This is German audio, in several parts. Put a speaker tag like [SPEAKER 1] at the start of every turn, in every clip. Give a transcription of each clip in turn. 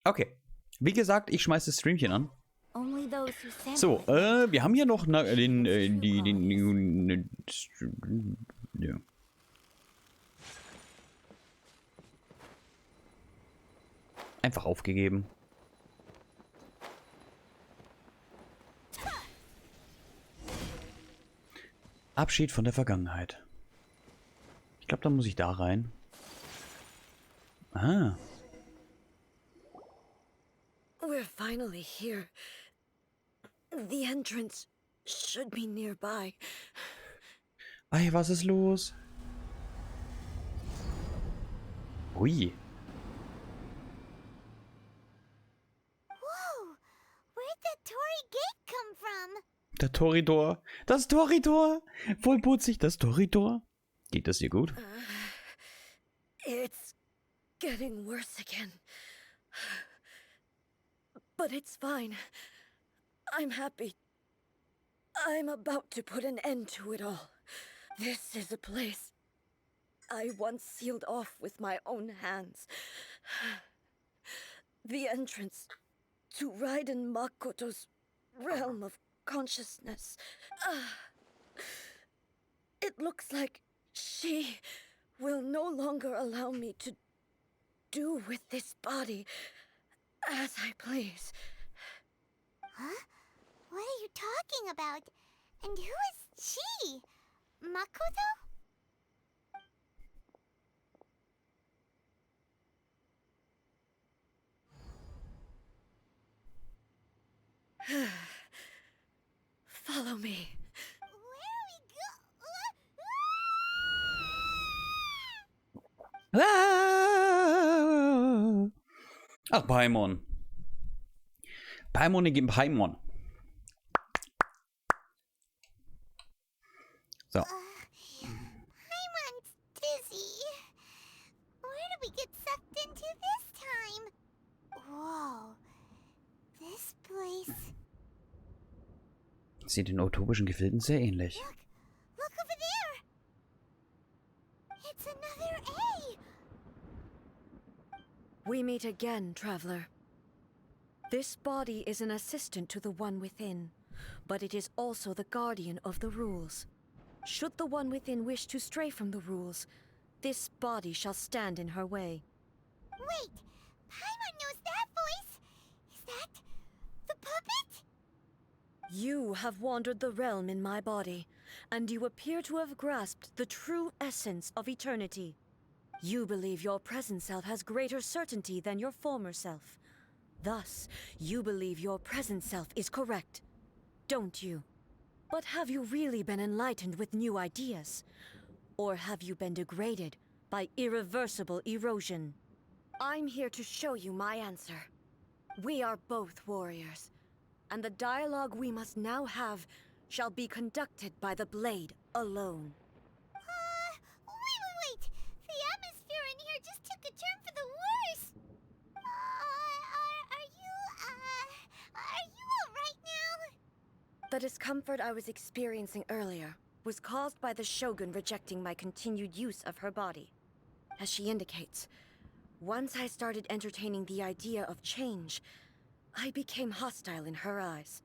[SPEAKER 1] Okay. Wie gesagt, ich schmeiße das Streamchen an.
[SPEAKER 2] Only those who sent
[SPEAKER 1] So, wir haben hier noch ja. Einfach aufgegeben. Abschied von der Vergangenheit. Ich glaube, da muss ich da rein. Ah.
[SPEAKER 3] We're finally here. The entrance should be nearby.
[SPEAKER 1] Ei, was ist los? Ui.
[SPEAKER 2] Whoa! Where'd that Tory gate come from?
[SPEAKER 1] Der Torridor. Das Torridor. Vollputzig, das Torridor. Geht das hier gut?
[SPEAKER 3] It's getting worse again. But it's fine. I'm happy. I'm about to put an end to it all. This is a place I once sealed off with my own hands. The entrance to Raiden Makoto's realm of consciousness. It looks like she will no longer allow me to do with this body as I please.
[SPEAKER 2] Huh? What are you talking about? And who is she? Makoto?
[SPEAKER 3] Follow me.
[SPEAKER 2] Where are we
[SPEAKER 1] Ah! Ach, Paimon. Paimon gegen Paimon. So.
[SPEAKER 2] Paimon's dizzy. Where did we get sucked into this time? Whoa. This place.
[SPEAKER 1] Sieht den utopischen Gefilden sehr ähnlich.
[SPEAKER 2] Look over there. It's another A.
[SPEAKER 3] We meet again, traveler. This body is an assistant to the one within, but it is also the guardian of the rules. Should the one within wish to stray from the rules, this body shall stand in her way.
[SPEAKER 2] Wait. Paimon knows that voice. Is that the puppet?
[SPEAKER 3] You have wandered the realm in my body, and you appear to have grasped the true essence of eternity. You believe your present self has greater certainty than your former self. Thus, you believe your present self is correct, don't you? But have you really been enlightened with new ideas? Or have you been degraded by irreversible erosion? I'm here to show you my answer. We are both warriors, and the dialogue we must now have shall be conducted by the blade alone.
[SPEAKER 2] Wait. The atmosphere in here just took a turn for the worse. Are you all right now?
[SPEAKER 3] The discomfort I was experiencing earlier was caused by the Shogun rejecting my continued use of her body. As she indicates, once I started entertaining the idea of change, I became hostile in her eyes.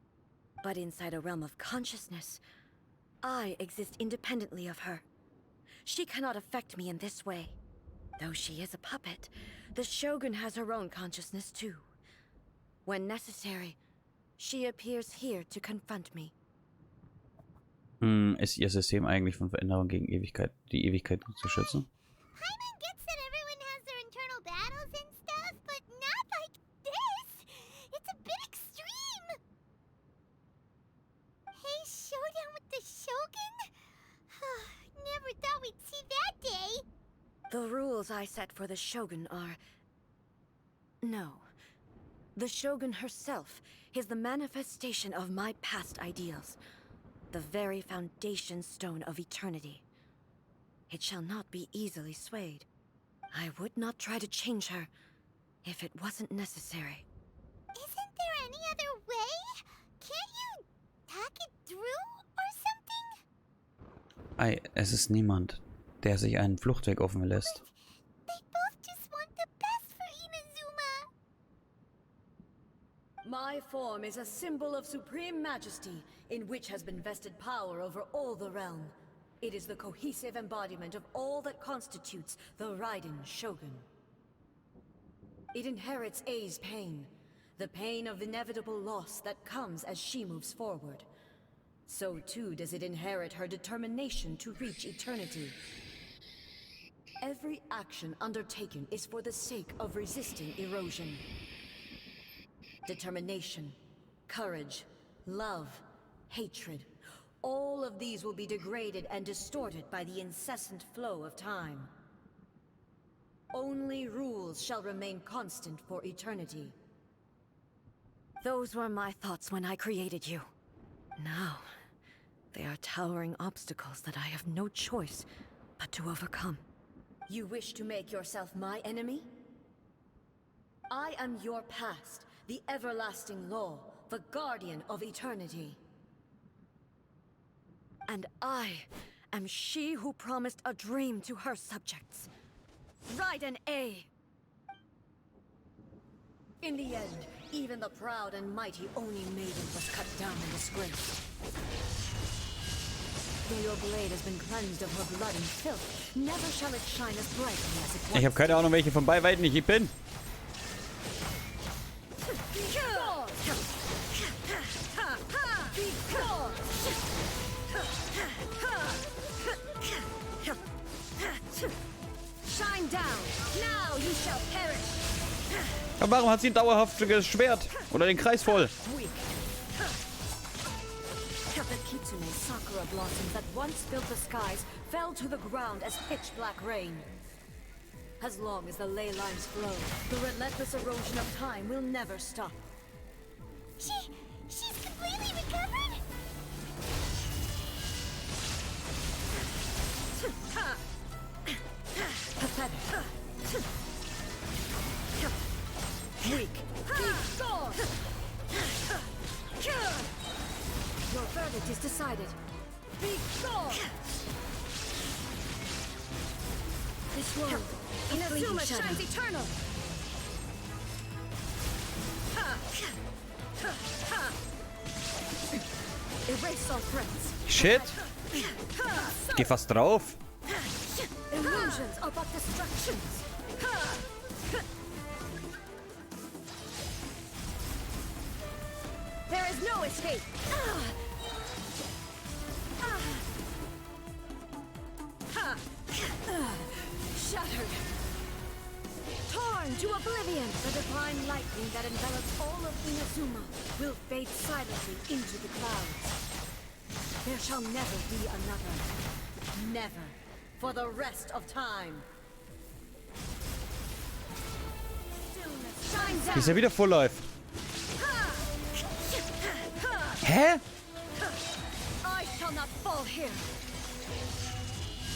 [SPEAKER 3] But inside a realm of consciousness, I exist independently of her. She cannot affect me in this way. Though she is a puppet, the Shogun has her own consciousness too. When necessary, she appears here to confront me.
[SPEAKER 1] Ist ihr System eigentlich von Veränderung gegen Ewigkeit, die Ewigkeit zu schützen?
[SPEAKER 2] Paimon gets that everyone has their internal battles and stuff, but not like this. It's a bit extreme. Hey, showdown with the Shogun? Never thought we'd see that day.
[SPEAKER 3] The rules I set for the Shogun are... No. The Shogun herself is the manifestation of my past ideals. The very foundation stone of eternity. It shall not be easily swayed. I would not try to change her if it wasn't necessary.
[SPEAKER 2] Isn't there any other way? Can't you talk it through or something?
[SPEAKER 1] Ei, es ist niemand, der sich einen Fluchtweg offen lässt.
[SPEAKER 2] They both just want the best for Inazuma.
[SPEAKER 3] My form is a symbol of supreme majesty, in which has been vested power over all the realm. It is the cohesive embodiment of all that constitutes the Raiden Shogun. It inherits A's pain, the pain of inevitable loss that comes as she moves forward. So too does it inherit her determination to reach eternity. Every action undertaken is for the sake of resisting erosion. Determination, courage, love, hatred, all of these will be degraded and distorted by the incessant flow of time. Only rules shall remain constant for eternity. Those were my thoughts when I created you. Now, they are towering obstacles that I have no choice but to overcome. You wish to make yourself my enemy? I am your past, the everlasting law, the guardian of eternity. And I am she who promised a dream to her subjects. Raiden A. In the end, even the proud and mighty Oni maiden was cut down and disgraced. Though your blade has been cleansed of her blood and filth, never shall it shine as brightly as it once.
[SPEAKER 1] Ich habe keine Ahnung, welche von beiden ich bin.
[SPEAKER 3] Shine down. Now you shall perish.
[SPEAKER 1] Aber warum hat sie ein dauerhaftes Schwert? Oder den Kreis voll?
[SPEAKER 3] Weak. The kitsune sakura blossoms that once filled the skies fell to the ground as pitch black rain. As long as the ley lines flow, the relentless erosion of time will never stop.
[SPEAKER 2] She's completely recovered?
[SPEAKER 3] Pathetic. Weak. Your verdict is decided. Be gone! This world, Inazuma shines eternal! Erase all threats.
[SPEAKER 1] Shit. Ich geh fast drauf.
[SPEAKER 3] Illusions are but distractions. There is no escape. Shattered. Torn to oblivion. The divine lightning that envelops all of Inazuma will fade silently into the clouds. There shall never be another. Never. For the rest of time. Shine down.
[SPEAKER 1] Ist ja wieder Full Life. Hä?
[SPEAKER 3] I shall not fall here.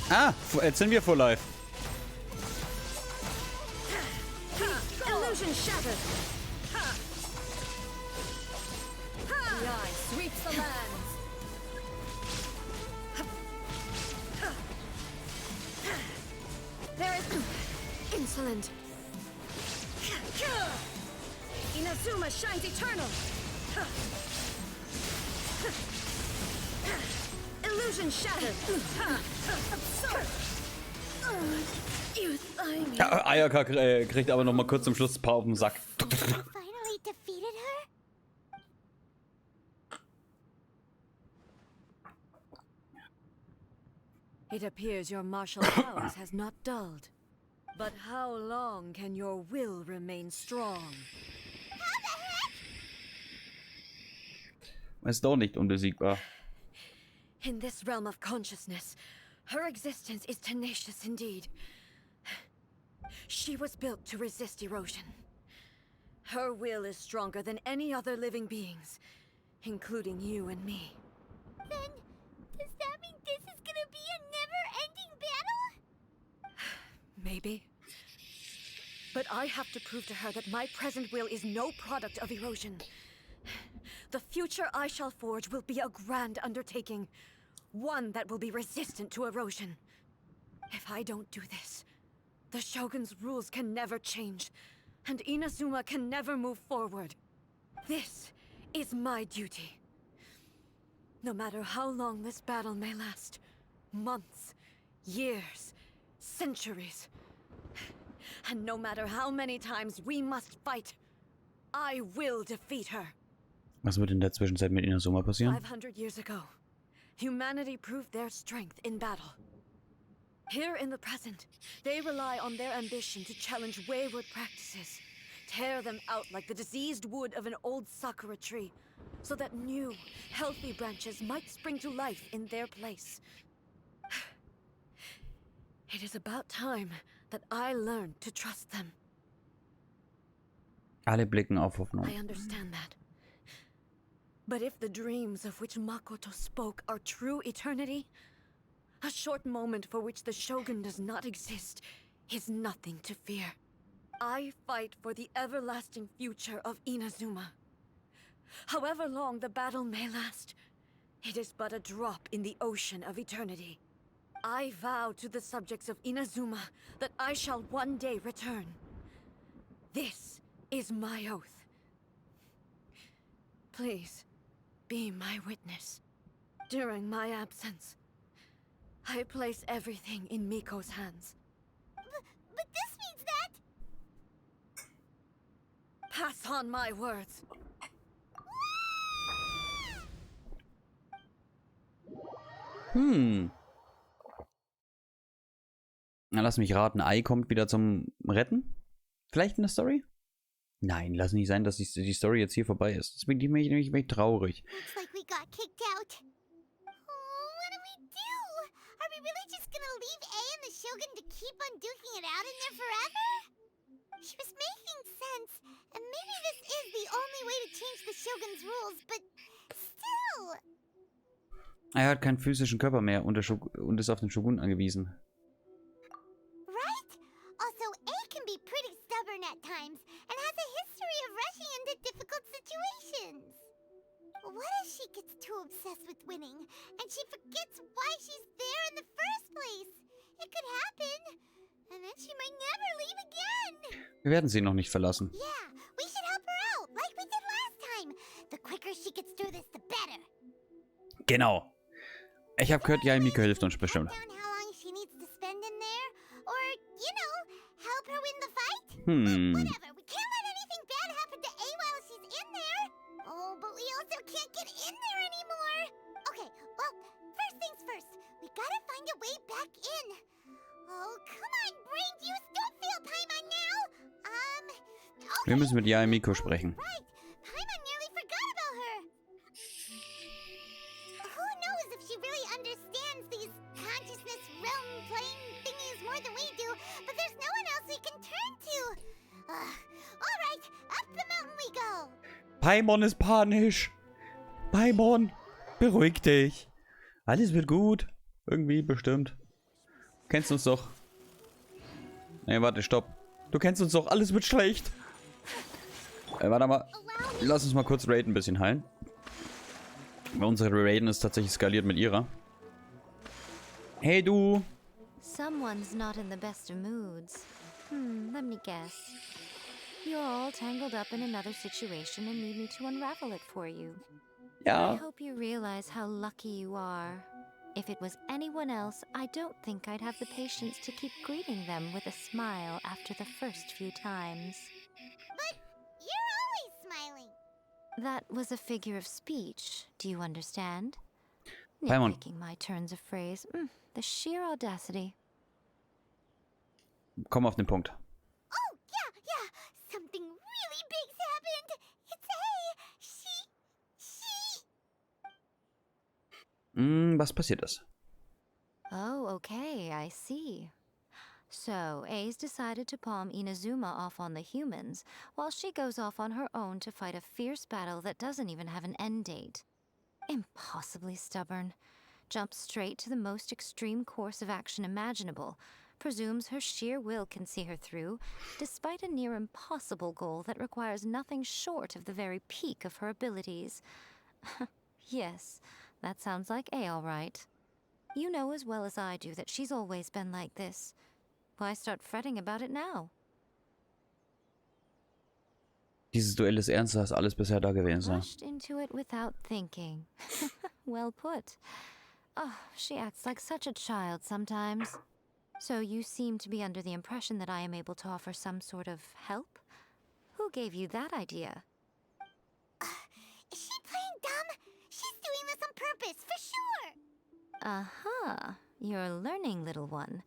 [SPEAKER 1] Ah, jetzt sind wir Full Life.
[SPEAKER 3] Illusion shattered. The eye sweeps the lands. There is insolent. Inazuma shines eternal. Illusion shattered. Absurd. You thing.
[SPEAKER 1] Ja, Ayaka kriegt aber noch mal kurz zum Schluss ein paar auf den Sack.
[SPEAKER 2] Finally defeated her?
[SPEAKER 3] It appears your martial powers has not dulled. But how long can your will remain strong?
[SPEAKER 1] Ist doch nicht unbesiegbar.
[SPEAKER 3] In this realm of consciousness, her existence is tenacious indeed. She was built to resist erosion. Her will is stronger than any other living beings, including you and me.
[SPEAKER 2] Then, does that mean this is gonna be a never-ending battle?
[SPEAKER 3] Maybe. But I have to prove to her that my present will is no product of erosion. The future I shall forge will be a grand undertaking. One that will be resistant to erosion. If I don't do this, the Shogun's rules can never change, and Inazuma can never move forward. This is my duty. No matter how long this battle may last, months, years, centuries, and no matter how many times we must fight, I will defeat her.
[SPEAKER 1] Was wird in der Zwischenzeit mit Inazuma passieren?
[SPEAKER 3] 500 years ago, humanity proved their strength in battle. Here in the present, they rely on their ambition to challenge wayward practices, tear them out like the diseased wood of an old sakura tree, so that new, healthy branches might spring to life in their place. It is about time that I learned to trust them.
[SPEAKER 1] Alle blicken auf Hoffnung.
[SPEAKER 3] I understand that. But if the dreams of which Makoto spoke are true eternity, a short moment for which the Shogun does not exist is nothing to fear. I fight for the everlasting future of Inazuma. However long the battle may last, it is but a drop in the ocean of eternity. I vow to the subjects of Inazuma that I shall one day return. This is my oath. Please, be my witness. During my absence, I place everything in Miko's hands.
[SPEAKER 2] But this means that...
[SPEAKER 3] Pass on my words.
[SPEAKER 1] Na, lass mich raten. Ai kommt wieder zum Retten? Vielleicht in der Story? Nein, lass nicht sein, dass die Story jetzt hier vorbei ist. Das macht mich nämlich traurig.
[SPEAKER 2] Looks like we got kicked out. Oh, what do we do? Are we really just gonna leave A and the Shogun to keep on duking it out in there forever? She was making sense, and maybe this is the only way to change the Shogun's rules, but still...
[SPEAKER 1] Er hat keinen physischen Körper mehr und ist auf den Shogun angewiesen.
[SPEAKER 2] Right? Also, A can be pretty stubborn at times, and has a history of rushing into difficult situations. What if she gets too obsessed with winning, and she forgets why she's there in the first place? It could happen, and then she might never leave again.
[SPEAKER 1] Wir werden sie noch nicht verlassen.
[SPEAKER 2] Yeah, we should help her out, like we did last time. The quicker she gets through this, the better.
[SPEAKER 1] Genau. Ich habe gehört, ja, Miko hilft uns bestimmt.
[SPEAKER 2] Down how long she needs to spend in there, or, you know, help her win the fight? Whatever, we can't let anything bad happen to A while she's in there. Oh, but we also can't get in there anymore. Okay, well, first things first, we gotta find a way back in. Oh, come on, brain juice, don't feel Paimon now. Okay.
[SPEAKER 1] Wir müssen mit Yae Miko sprechen.
[SPEAKER 2] Right, Paimon nearly forgot about her. Who knows if she really understands these consciousness realm playing thingies more than we do, but there's no one else we can turn to. Alright, up the mountain we go.
[SPEAKER 1] Paimon ist panisch. Paimon, beruhig dich. Alles wird gut. Irgendwie, bestimmt. Du kennst uns doch. Nee, warte, stopp. Du kennst uns doch, alles wird schlecht. Warte mal. Lass uns mal kurz Raid ein bisschen heilen. Weil unsere Raiden ist tatsächlich skaliert mit ihrer. Hey du.
[SPEAKER 4] Someone's not in the best of moods. Let me guess. You're all tangled up in another situation and need me to unravel it for you. I
[SPEAKER 1] Ja.
[SPEAKER 4] hope you realize how lucky you are. If it was anyone else, I don't think I'd have the patience to keep greeting them with a smile after the first few times.
[SPEAKER 2] But you're always smiling.
[SPEAKER 4] That was a figure of speech, do you understand?
[SPEAKER 1] Paimon.
[SPEAKER 4] Nitpicking my turns of phrase. The sheer audacity.
[SPEAKER 1] Komm auf den Punkt.
[SPEAKER 2] Oh, yeah. Something really big's happened. It's A.
[SPEAKER 1] Was passiert ist?
[SPEAKER 4] Oh, okay, I see. So, A's decided to palm Inazuma off on the humans, while she goes off on her own to fight a fierce battle that doesn't even have an end date. Impossibly stubborn. Jumps straight to the most extreme course of action imaginable, presumes her sheer will can see her through, despite a near impossible goal that requires nothing short of the very peak of her abilities. Yes, that sounds like A all right. You know as well as I do that she's always been like this. Why start fretting about it now?
[SPEAKER 1] Dieses Duell ist ernster als alles bisher da gewesen.
[SPEAKER 4] Rushed into it without thinking. Well put. Oh, she acts like such a child sometimes. So you seem to be under the impression that I am able to offer some sort of help? Who gave you that idea?
[SPEAKER 2] Is she playing dumb? She's doing this on purpose, for sure!
[SPEAKER 4] Uh-huh. You're learning, little one.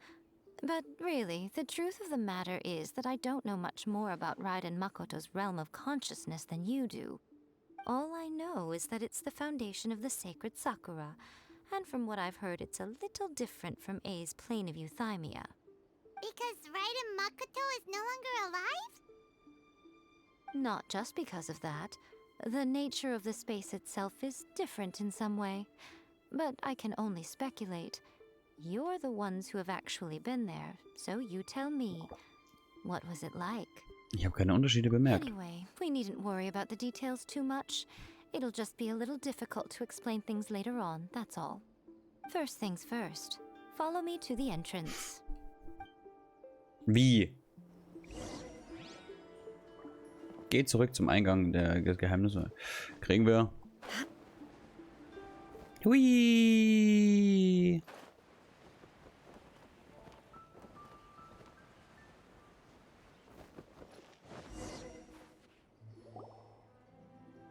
[SPEAKER 4] But really, the truth of the matter is that I don't know much more about Raiden Makoto's realm of consciousness than you do. All I know is that it's the foundation of the sacred Sakura, and from what I've heard, it's a little different from A's plane of euthymia.
[SPEAKER 2] Because Raiden Makoto is no longer alive?
[SPEAKER 4] Not just because of that. The nature of the space itself is different in some way. But I can only speculate. You're the ones who have actually been there, so you tell me. What was it like?
[SPEAKER 1] Ich habe keine Unterschiede bemerkt.
[SPEAKER 4] Anyway, we needn't worry about the details too much. It'll just be a little difficult to explain things later on, that's all. First things first. Follow me to the entrance.
[SPEAKER 1] Wie? Geht zurück zum Eingang der Geheimnisse. Kriegen wir. Hui!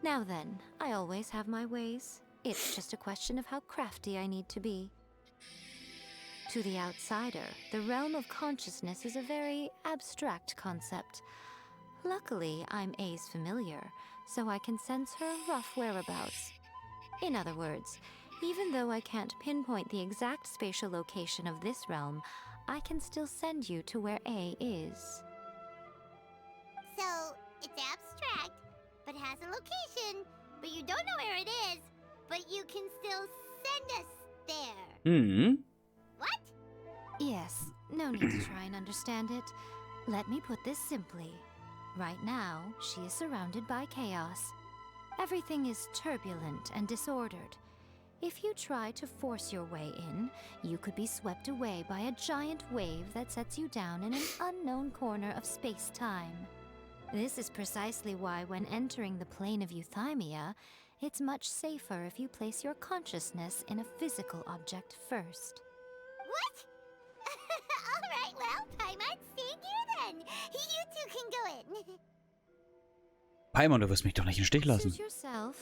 [SPEAKER 4] Now then, I always have my ways. It's just a question of how crafty I need to be. To the outsider, the realm of consciousness is a very abstract concept. Luckily, I'm A's familiar, so I can sense her rough whereabouts. In other words, even though I can't pinpoint the exact spatial location of this realm, I can still send you to where A is.
[SPEAKER 2] So, it's abstract, but has a location, but you don't know where it is, but you can still send us there.
[SPEAKER 1] Hmm.
[SPEAKER 2] What?
[SPEAKER 4] Yes, no need to try and understand it. Let me put this simply. Right now, she is surrounded by chaos. Everything is turbulent and disordered. If you try to force your way in, you could be swept away by a giant wave that sets you down in an unknown corner of space-time. This is precisely why when entering the plane of euthymia, it's much safer if you place your consciousness in a physical object first.
[SPEAKER 2] What? Alright, well, Paimon, stay here then. You two can go in.
[SPEAKER 1] Paimon, du wirst mich doch nicht im Stich lassen.
[SPEAKER 4] Suit yourself.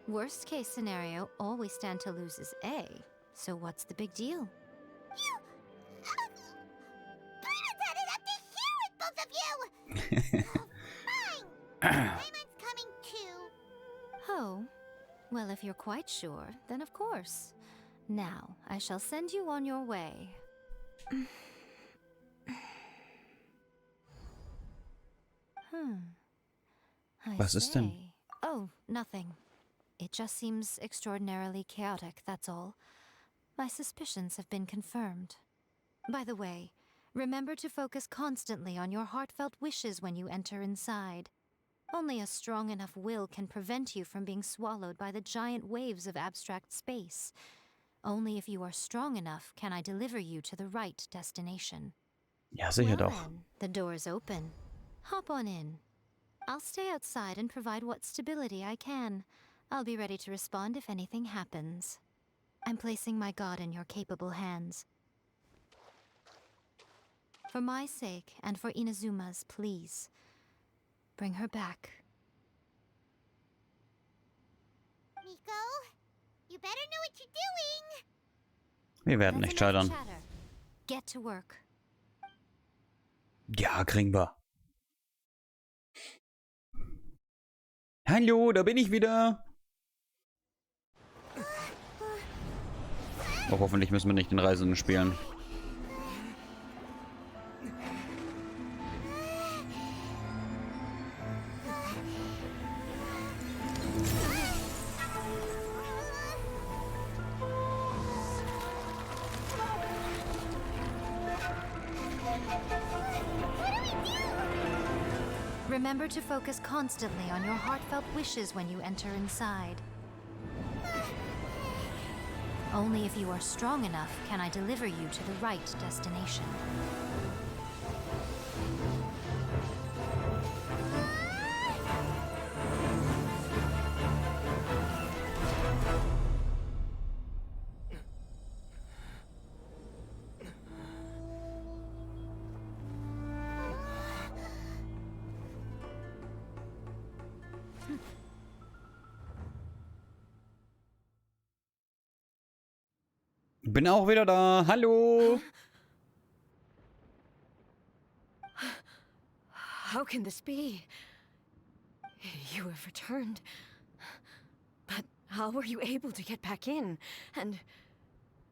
[SPEAKER 4] Worst case scenario, all we stand to lose is A. So what's the big deal?
[SPEAKER 2] You... Paimon's had it up to here with both of you! Fine. Paimon's coming too.
[SPEAKER 4] Oh, well, if you're quite sure, then of course. Now, I shall send you on your way.
[SPEAKER 1] Was ist denn?
[SPEAKER 4] Oh, nothing. It just seems extraordinarily chaotic, that's all. My suspicions have been confirmed. By the way, remember to focus constantly on your heartfelt wishes when you enter inside. Only a strong enough will can prevent you from being swallowed by the giant waves of abstract space. Only if you are strong enough can I deliver you to the right destination.
[SPEAKER 1] Ja, sicher
[SPEAKER 4] Well
[SPEAKER 1] doch.
[SPEAKER 4] then, the door's open. Hop on in. I'll stay outside and provide what stability I can. I'll be ready to respond if anything happens. I'm placing my god in your capable hands. For my sake and for Inazuma's, please. Bring her back.
[SPEAKER 2] Miko, you better know what you're doing.
[SPEAKER 1] Wir werden nicht
[SPEAKER 4] That's enough
[SPEAKER 1] scheitern.
[SPEAKER 4] chatter. Get to work.
[SPEAKER 1] Ja, kriegen wir. Hallo, da bin ich wieder. Oh, hoffentlich müssen wir nicht den Reisenden spielen.
[SPEAKER 4] Remember to focus constantly on your heartfelt wishes when you enter inside. Only if you are strong enough can I deliver you to the right destination.
[SPEAKER 1] Bin auch wieder da. Hallo.
[SPEAKER 3] How can this be? You have returned. But how were you able to get back in? And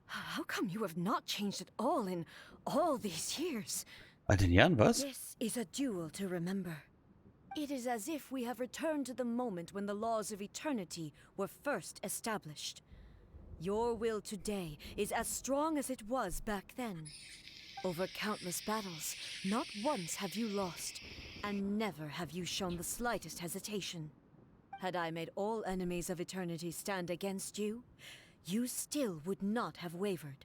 [SPEAKER 3] how come you have not changed at all in all these years?
[SPEAKER 1] All den Jahren, was?
[SPEAKER 3] This is a duel to remember. It is as if we have returned to the moment when the laws of eternity were first established. Your will today is as strong as it was back then. Over countless battles, not once have you lost, and never have you shown the slightest hesitation. Had I made all enemies of eternity stand against you, you still would not have wavered.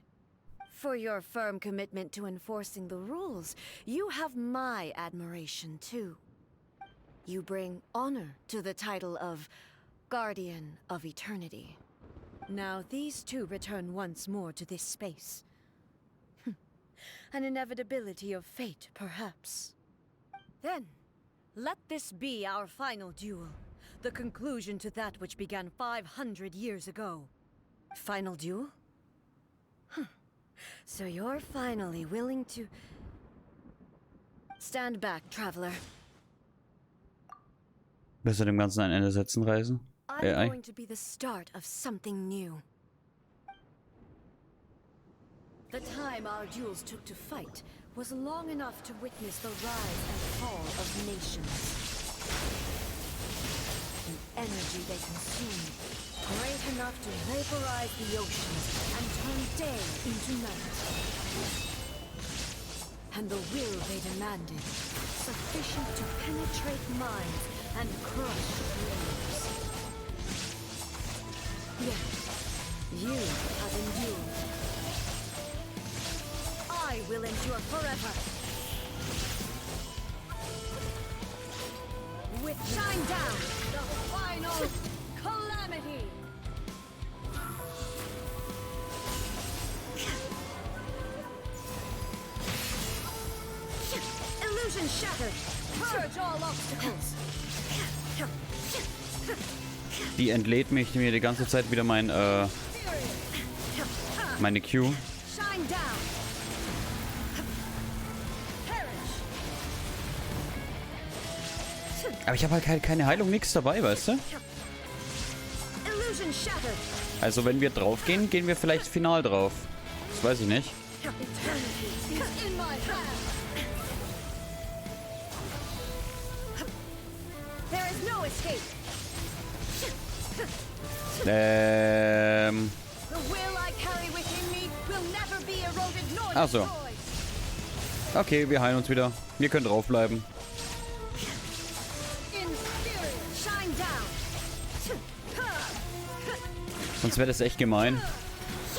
[SPEAKER 3] For your firm commitment to enforcing the rules, you have my admiration too. You bring honor to the title of Guardian of Eternity. Now these two return once more to this space. An inevitability of fate, perhaps. Then, let this be our final duel. The conclusion to that which began 500 years ago. Final duel? So you're finally willing to... Stand back, traveler.
[SPEAKER 1] Willst du dem Ganzen ein Ende setzen, Reisen?
[SPEAKER 3] I'm going to be the start of something new. The time our duels took to fight was long enough to witness the rise and fall of nations. The energy they consumed, great enough to vaporize the oceans and turn day into night. And the will they demanded, sufficient to penetrate minds and crush brains. Yet, you have endured. I will endure forever. With shine down, the final calamity. Illusion shattered. Purge all obstacles.
[SPEAKER 1] Die entlädt mir die ganze Zeit wieder meine Q.
[SPEAKER 3] Shine down.
[SPEAKER 1] Aber ich habe halt keine Heilung, nichts dabei, weißt du? Also wenn wir drauf gehen, gehen wir vielleicht final drauf. Das weiß ich nicht. Ach so. Okay, wir heilen uns wieder. Wir können draufbleiben. Sonst wäre das echt gemein.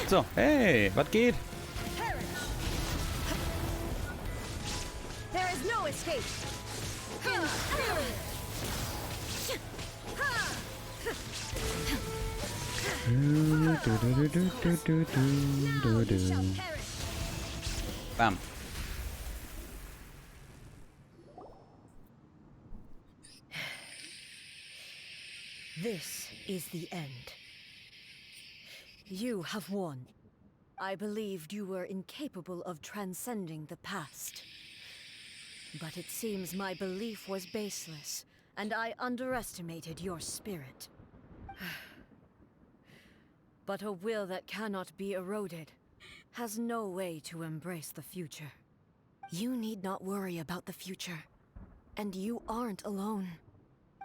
[SPEAKER 1] So, hey, was geht? Bam.
[SPEAKER 3] This is the end. You have won. I believed you were incapable of transcending the past. But it seems my belief was baseless, and I underestimated your spirit. But a will that cannot be eroded has no way to embrace the future. You need not worry about the future. And you aren't alone.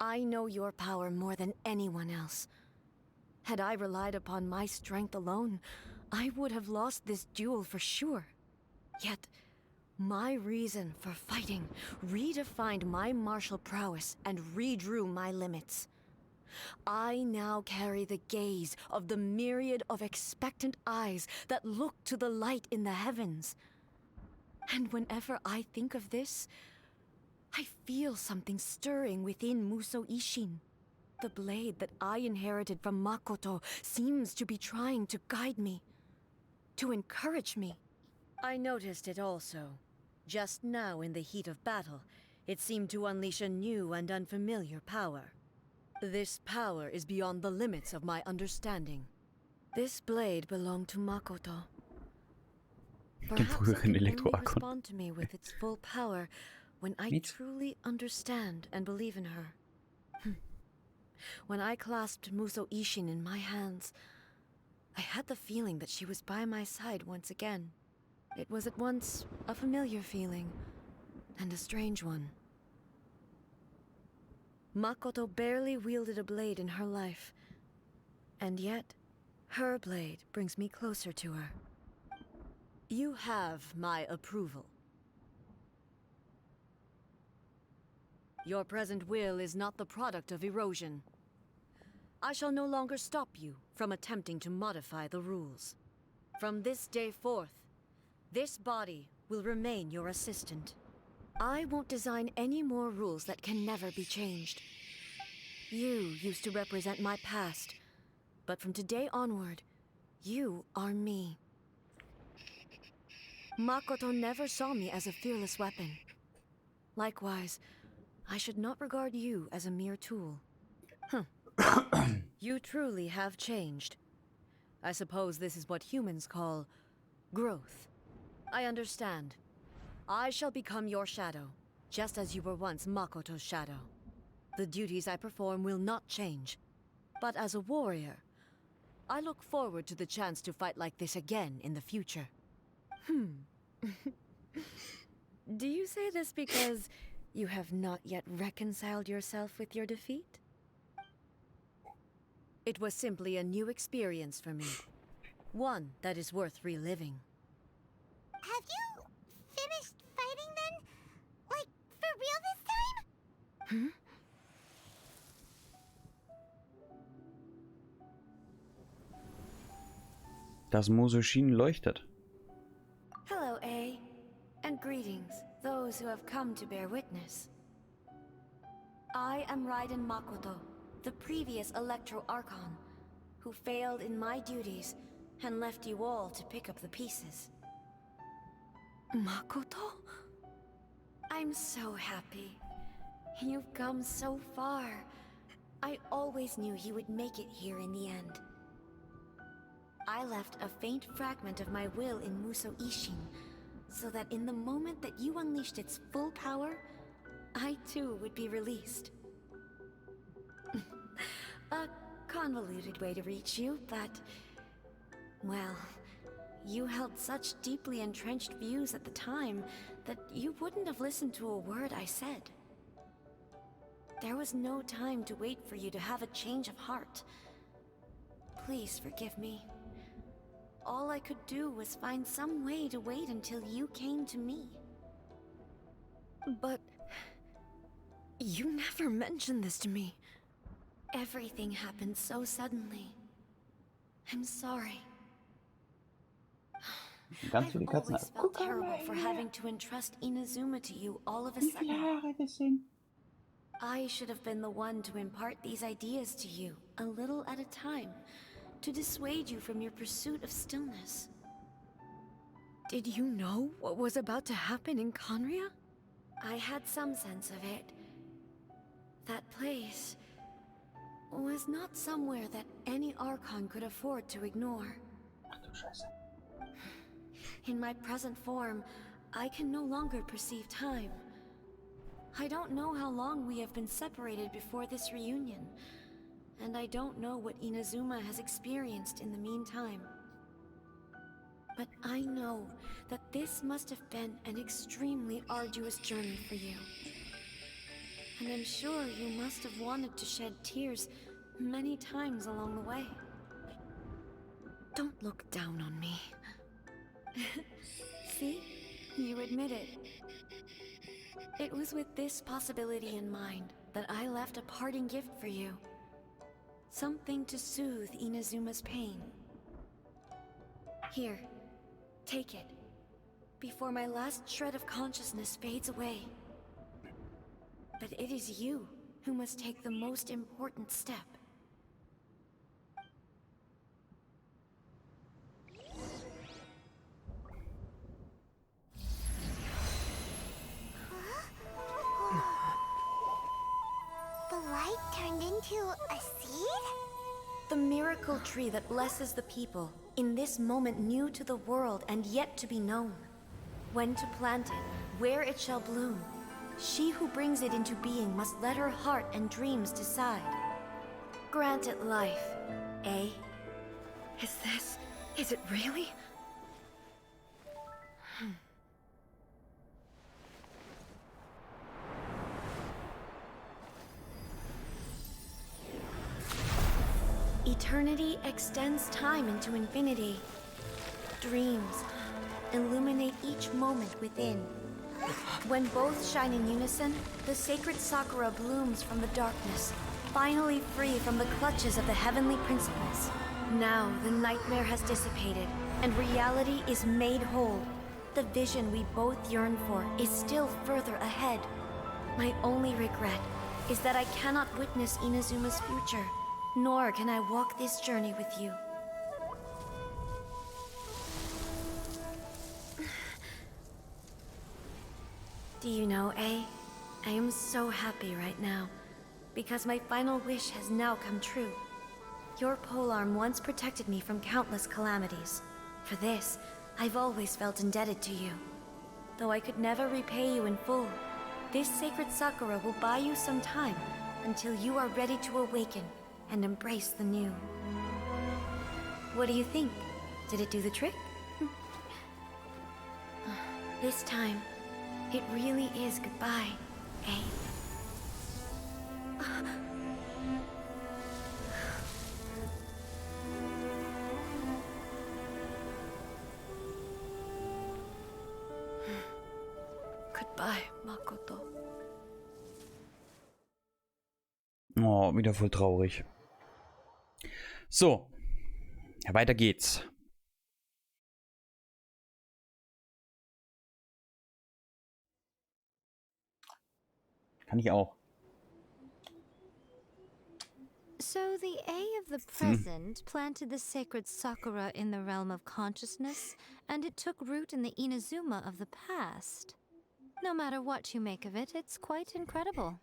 [SPEAKER 3] I know your power more than anyone else. Had I relied upon my strength alone, I would have lost this duel for sure. Yet, my reason for fighting redefined my martial prowess and redrew my limits. I now carry the gaze of the myriad of expectant eyes that look to the light in the heavens. And whenever I think of this, I feel something stirring within Muso Ishin. The blade that I inherited from Makoto seems to be trying to guide me, to encourage me. I noticed it also. Just now in the heat of battle, it seemed to unleash a new and unfamiliar power. This power is beyond the limits of my understanding. This blade belonged to Makoto. Perhaps it can only respond to me with its full power when I truly understand and believe in her. When I clasped Muso Ishin in my hands, I had the feeling that she was by my side once again. It was at once a familiar feeling and a strange one. Makoto barely wielded a blade in her life, and yet her blade brings me closer to her. You have my approval. Your present will is not the product of erosion. I shall no longer stop you from attempting to modify the rules. From this day forth, this body will remain your assistant. I won't design any more rules that can never be changed. You used to represent my past, but from today onward, you are me. Makoto never saw me as a fearless weapon. Likewise, I should not regard you as a mere tool. You truly have changed. I suppose this is what humans call growth. I understand. I shall become your shadow, just as you were once Makoto's shadow. The duties I perform will not change. But as a warrior, I look forward to the chance to fight like this again in the future. Do you say this because you have not yet reconciled yourself with your defeat? It was simply a new experience for me. One that is worth reliving.
[SPEAKER 2] Have you finished fighting then? Like, for real this time?
[SPEAKER 1] Das Musoshin leuchtet.
[SPEAKER 4] Hello, A. And greetings, those who have come to bear witness. I am Raiden Makoto, the previous Electro Archon, who failed in my duties and left you all to pick up the pieces.
[SPEAKER 3] Makoto?
[SPEAKER 4] I'm so happy. You've come so far. I always knew you would make it here in the end. I left a faint fragment of my will in Muso Ishin, so that in the moment that you unleashed its full power, I too would be released. A convoluted way to reach you, but... well, you held such deeply entrenched views at the time that you wouldn't have listened to a word I said. There was no time to wait for you to have a change of heart. Please forgive me. All I could do was find some way to wait until you came to me.
[SPEAKER 3] But... you never mentioned this to me.
[SPEAKER 4] Everything happened so suddenly. I'm sorry.
[SPEAKER 1] Ganz viele
[SPEAKER 4] I've
[SPEAKER 1] Katzen.
[SPEAKER 4] always felt terrible for having to entrust Inazuma to you all of a sudden.
[SPEAKER 1] Haare das sind.
[SPEAKER 4] I should have been the one to impart these ideas to you, a little at a time, to dissuade you from your pursuit of stillness.
[SPEAKER 3] Did you know what was about to happen in Conria?
[SPEAKER 4] I had some sense of it. That place was not somewhere that any Archon could afford to ignore.
[SPEAKER 1] Ach du Scheiße.
[SPEAKER 4] In my present form, I can no longer perceive time. I don't know how long we have been separated before this reunion, and I don't know what Inazuma has experienced in the meantime. But I know that this must have been an extremely arduous journey for you. And I'm sure you must have wanted to shed tears many times along the way.
[SPEAKER 3] Don't look down on me.
[SPEAKER 4] See? You admit it. It was with this possibility in mind that I left a parting gift for you. Something to soothe Inazuma's pain. Here, take it, before my last shred of consciousness fades away. But it is you who must take the most important step.
[SPEAKER 2] The light turned turned into a seed?
[SPEAKER 3] The miracle tree that blesses the people, in this moment new to the world and yet to be known. When to plant it, where it shall bloom. She who brings it into being must let her heart and dreams decide. Grant it life, eh? Is it really? Eternity extends time into infinity. Dreams illuminate each moment within. When both shine in unison, the sacred Sakura blooms from the darkness, finally free from the clutches of the heavenly principles. Now the nightmare has dissipated, and reality is made whole. The vision we both yearn for is still further ahead. My only regret is that I cannot witness Inazuma's future, nor can I walk this journey with you. Do you know, A? I am so happy right now, because my final wish has now come true. Your polearm once protected me from countless calamities. For this, I've always felt indebted to you. Though I could never repay you in full, this sacred Sakura will buy you some time until you are ready to awaken and embrace the new. What do you think? Did it do the trick? This time, it really is goodbye, eh? Goodbye, Makoto.
[SPEAKER 1] Oh, wieder voll traurig. So, ja, weiter geht's. Kann ich auch.
[SPEAKER 4] So the A of the present planted the sacred Sakura in the realm of consciousness, and it took root in the Inazuma of the past. No matter what you make of it, it's quite incredible.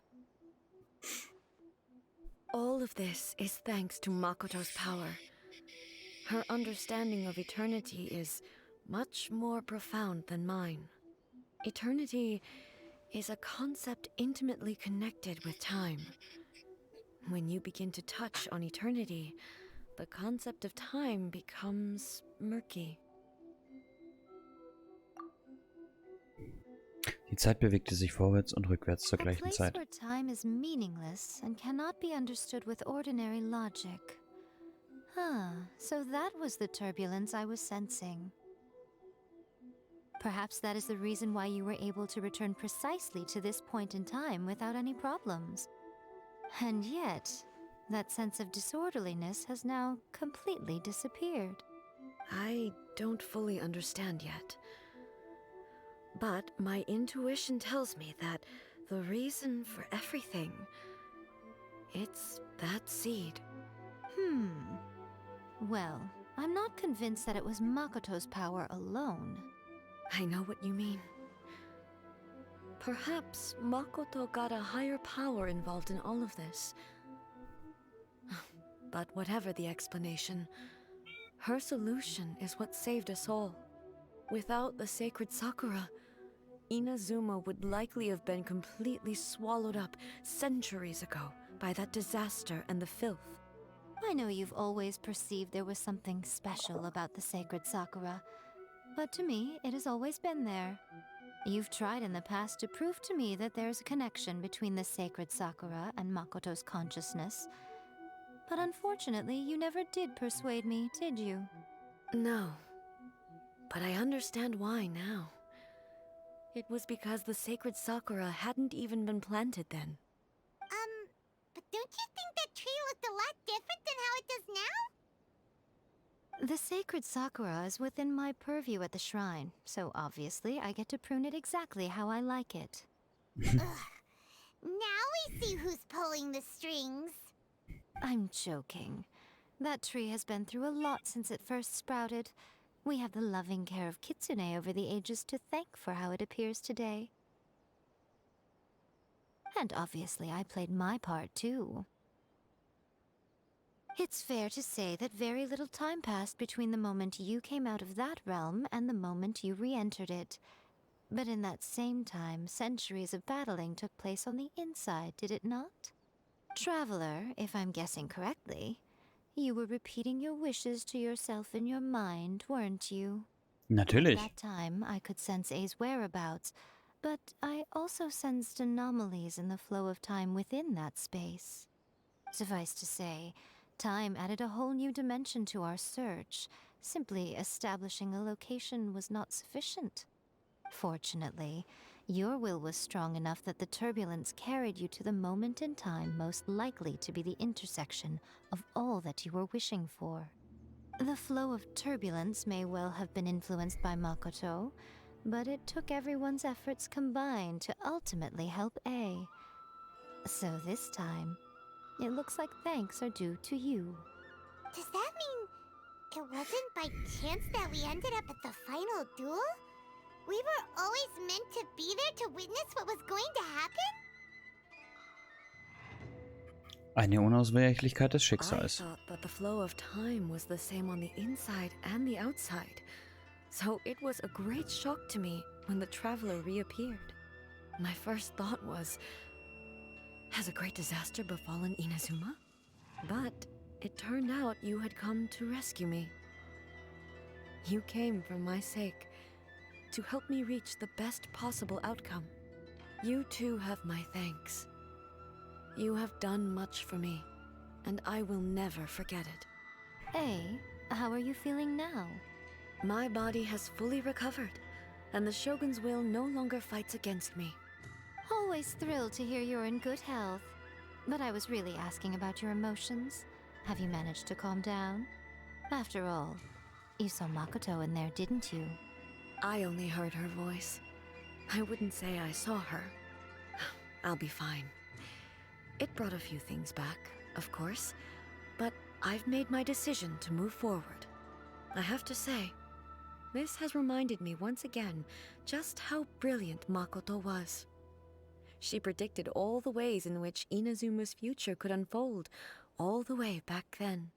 [SPEAKER 3] All of this is thanks to Makoto's power. Her understanding of eternity is much more profound than mine. Eternity is a concept intimately connected with time. When you begin to touch on eternity, the concept of time becomes murky.
[SPEAKER 1] Die Zeit bewegte sich vorwärts und rückwärts zur
[SPEAKER 4] A
[SPEAKER 1] gleichen
[SPEAKER 4] place
[SPEAKER 1] Zeit.
[SPEAKER 4] where time is meaningless and cannot be understood with ordinary logic. So that was the turbulence I was sensing. Perhaps that is the reason why you were able to return precisely to this point in time without any problems. And yet, that sense of disorderliness has now completely disappeared.
[SPEAKER 3] I don't fully understand yet. But my intuition tells me that the reason for everything, it's that seed.
[SPEAKER 4] Well, I'm not convinced that it was Makoto's power alone.
[SPEAKER 3] I know what you mean. Perhaps Makoto got a higher power involved in all of this. But whatever the explanation, her solution is what saved us all. Without the sacred Sakura, Inazuma would likely have been completely swallowed up centuries ago by that disaster and the filth.
[SPEAKER 4] I know you've always perceived there was something special about the sacred Sakura, but to me, it has always been there. You've tried in the past to prove to me that there's a connection between the sacred Sakura and Makoto's consciousness, but unfortunately, you never did persuade me, did you?
[SPEAKER 3] No, but I understand why now. It was because the sacred Sakura hadn't even been planted then.
[SPEAKER 2] But don't you think that tree looked a lot different than how it does now?
[SPEAKER 4] The sacred Sakura is within my purview at the shrine, so obviously I get to prune it exactly how I like it.
[SPEAKER 2] Now we see who's pulling the strings.
[SPEAKER 4] I'm joking. That tree has been through a lot since it first sprouted. We have the loving care of Kitsune over the ages to thank for how it appears today. And obviously I played my part too. It's fair to say that very little time passed between the moment you came out of that realm and the moment you re-entered it. But in that same time, centuries of battling took place on the inside, did it not? Traveler, if I'm guessing correctly, you were repeating your wishes to yourself in your mind, weren't you?
[SPEAKER 1] Natürlich.
[SPEAKER 4] At that time, I could sense A's whereabouts, but I also sensed anomalies in the flow of time within that space. Suffice to say, time added a whole new dimension to our search. Simply establishing a location was not sufficient. Fortunately, your will was strong enough that the turbulence carried you to the moment in time most likely to be the intersection of all that you were wishing for. The flow of turbulence may well have been influenced by Makoto, but it took everyone's efforts combined to ultimately help A. So this time, it looks like thanks are due to you.
[SPEAKER 2] Does that mean it wasn't by chance that we ended up at the final duel? We were always meant to be there to witness what was going to happen?
[SPEAKER 1] Eine Unausweichlichkeit des
[SPEAKER 3] I
[SPEAKER 1] Schicksals.
[SPEAKER 3] thought that the flow of time was the same on the inside and the outside. So it was a great shock to me when the traveler reappeared. My first thought was, has a great disaster befallen Inazuma? But it turned out you had come to rescue me. You came for my sake, to help me reach the best possible outcome. You too have my thanks. You have done much for me, and I will never forget it.
[SPEAKER 4] A, how are you feeling now?
[SPEAKER 3] My body has fully recovered, and the Shogun's will no longer fights against me.
[SPEAKER 4] Always thrilled to hear you're in good health. But I was really asking about your emotions. Have you managed to calm down? After all, you saw Makoto in there, didn't you?
[SPEAKER 3] I only heard her voice. I wouldn't say I saw her. I'll be fine. It brought a few things back, of course, but I've made my decision to move forward. I have to say, this has reminded me once again just how brilliant Makoto was. She predicted all the ways in which Inazuma's future could unfold, all the way back then.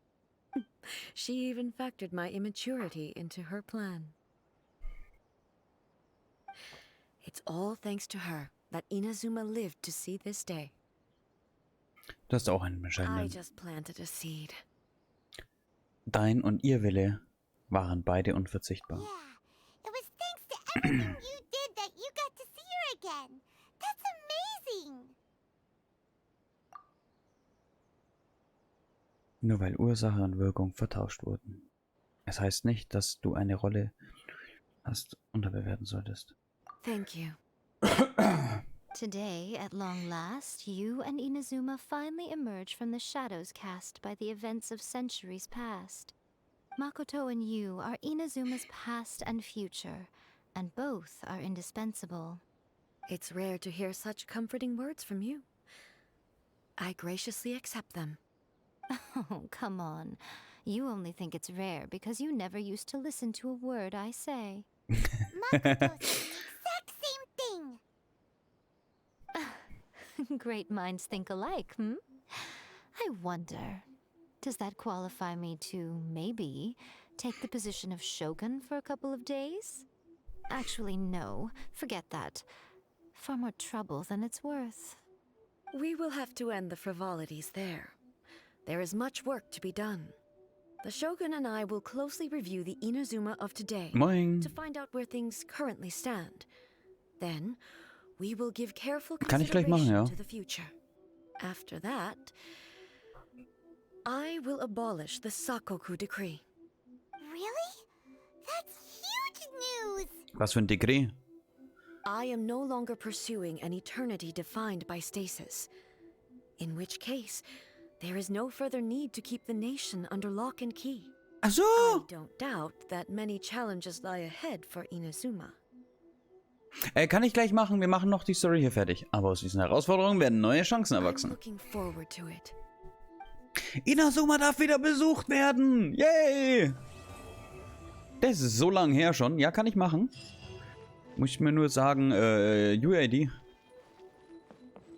[SPEAKER 3] She even factored my immaturity into her plan. It's all thanks to her that Inazuma lived to see this day.
[SPEAKER 1] Du hast auch einen
[SPEAKER 3] I
[SPEAKER 1] entscheidenden.
[SPEAKER 3] just planted a seed.
[SPEAKER 1] Dein und ihr Wille waren beide unverzichtbar.
[SPEAKER 2] Yeah, it was thanks to everything you did that you got to see her again. That's amazing.
[SPEAKER 1] Nur weil Ursache und Wirkung vertauscht wurden. Es heißt nicht, dass du eine Rolle hast unterbewerten solltest.
[SPEAKER 3] Thank you.
[SPEAKER 4] Today, at long last, you and Inazuma finally emerge from the shadows cast by the events of centuries past. Makoto and you are Inazuma's past and future, and both are indispensable.
[SPEAKER 3] It's rare to hear such comforting words from you. I graciously accept them.
[SPEAKER 4] Oh, come on. You only think it's rare because you never used to listen to a word I say.
[SPEAKER 2] Makoto said the exact same thing.
[SPEAKER 4] Great minds think alike, hmm? I wonder, does that qualify me to, maybe, take the position of Shogun for a couple of days? Actually, no. Forget that. Far more trouble than it's worth.
[SPEAKER 3] We will have to end the frivolities there. There is much work to be done. The Shogun and I will closely review the Inazuma of today
[SPEAKER 1] Moin.
[SPEAKER 3] to find out where things currently stand. Then, we will give careful
[SPEAKER 1] Kann ich gleich
[SPEAKER 3] consideration
[SPEAKER 1] machen, ja.
[SPEAKER 3] to the future. After that, I will abolish the Sakoku decree.
[SPEAKER 2] Really? That's huge news.
[SPEAKER 1] Was für ein Dekret?
[SPEAKER 3] I am no longer pursuing an eternity defined by stasis. In which case, there is no further need to keep the nation under lock and key.
[SPEAKER 1] Ach so!
[SPEAKER 3] I don't doubt that many challenges lie ahead for Inazuma.
[SPEAKER 1] Kann ich gleich machen. Wir machen noch die Story hier fertig. Aber aus diesen Herausforderungen werden neue Chancen
[SPEAKER 3] I'm
[SPEAKER 1] erwachsen.
[SPEAKER 3] looking forward to it.
[SPEAKER 1] Inazuma darf wieder besucht werden. Yay! Das ist so lang her schon. Ja, kann ich machen. Muss ich mir nur sagen, UID.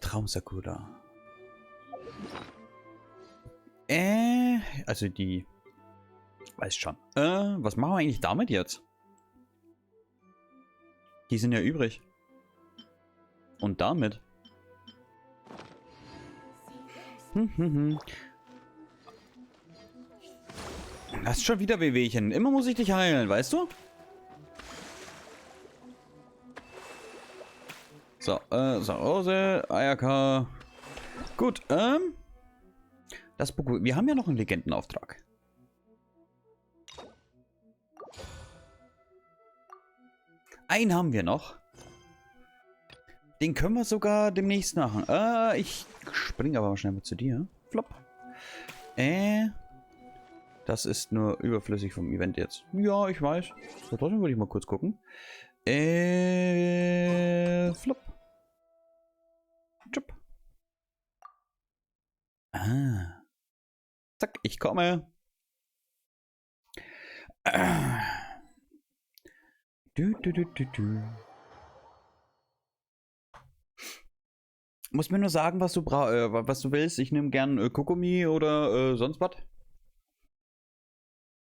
[SPEAKER 1] Traum Sakura. Also die... Weiß schon. Was machen wir eigentlich damit jetzt? Die sind ja übrig. Und damit? Das ist schon wieder Wehwehchen. Immer muss ich dich heilen, weißt du? So, Sarose, Ayaka. Gut, das Buch. Wir haben ja noch einen Legendenauftrag. Einen haben wir noch. Den können wir sogar demnächst machen. Ich springe aber mal schnell mal zu dir. Flop. Das ist nur überflüssig vom Event jetzt. Ja, ich weiß. So, trotzdem würde ich mal kurz gucken. Flop. Jupp. Ah. Zack, ich komme. Muss mir nur sagen, was du was du willst. Ich nehme gern Kokumi oder sonst was.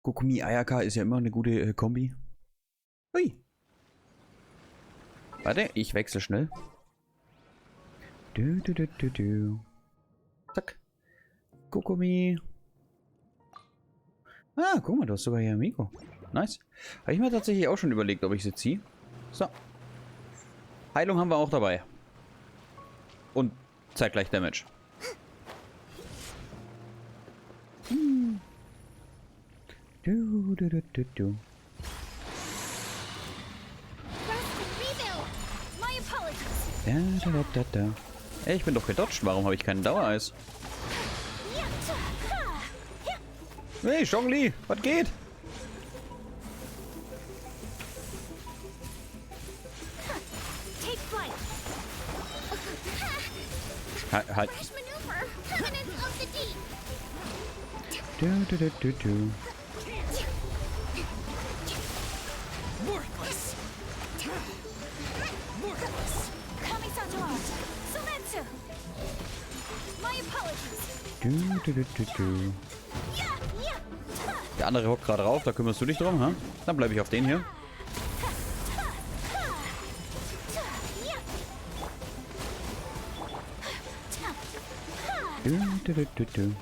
[SPEAKER 1] Kokumi Ayaka ist ja immer eine gute Kombi. Hui. Warte, ich wechsle schnell. Zack. Kokumi. Ah, guck mal, du hast sogar hier ein Mikro. Nice. Habe ich mir tatsächlich auch schon überlegt, ob ich sie ziehe. So. Heilung haben wir auch dabei. Und zeitgleich Damage. Du. Da. Ey, ich bin doch gedodged. Warum habe ich keinen Dauereis? Hey, Zhongli, was geht? Halt. Du. Du. Der andere hockt gerade rauf, da kümmerst du dich drum, ha? Dann bleibe ich auf den hier. Du.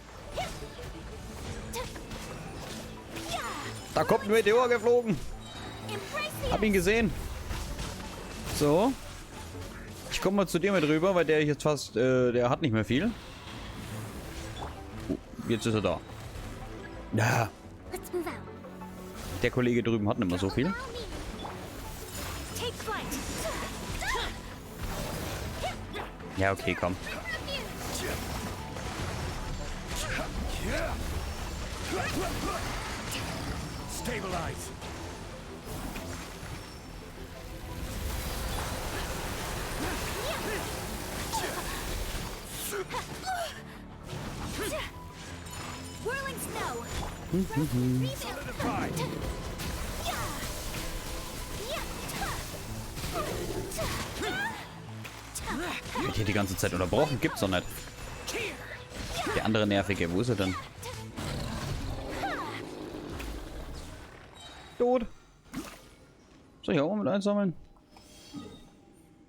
[SPEAKER 1] Da kommt ein Meteor geflogen. Hab ihn gesehen. So. Ich komme mal zu dir mit rüber, weil der jetzt fast, der hat nicht mehr viel. Jetzt ist er da. Ja. Der Kollege drüben hat nicht mehr so viel. Ja, okay, komm.
[SPEAKER 5] Stabilize.
[SPEAKER 2] Whirling snow.
[SPEAKER 5] Solidified.
[SPEAKER 1] Wird hier die ganze Zeit unterbrochen? Gibt's doch nicht. Der andere Nervige, wo ist er denn? Tot. Soll ich auch mal mit einsammeln?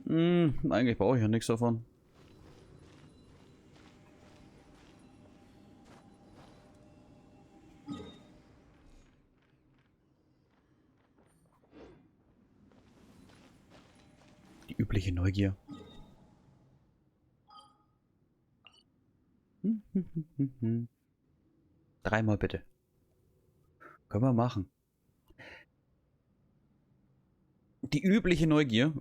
[SPEAKER 1] Eigentlich brauche ich ja nichts davon. Die übliche Neugier. Dreimal bitte. Können wir machen. Die übliche Neugier.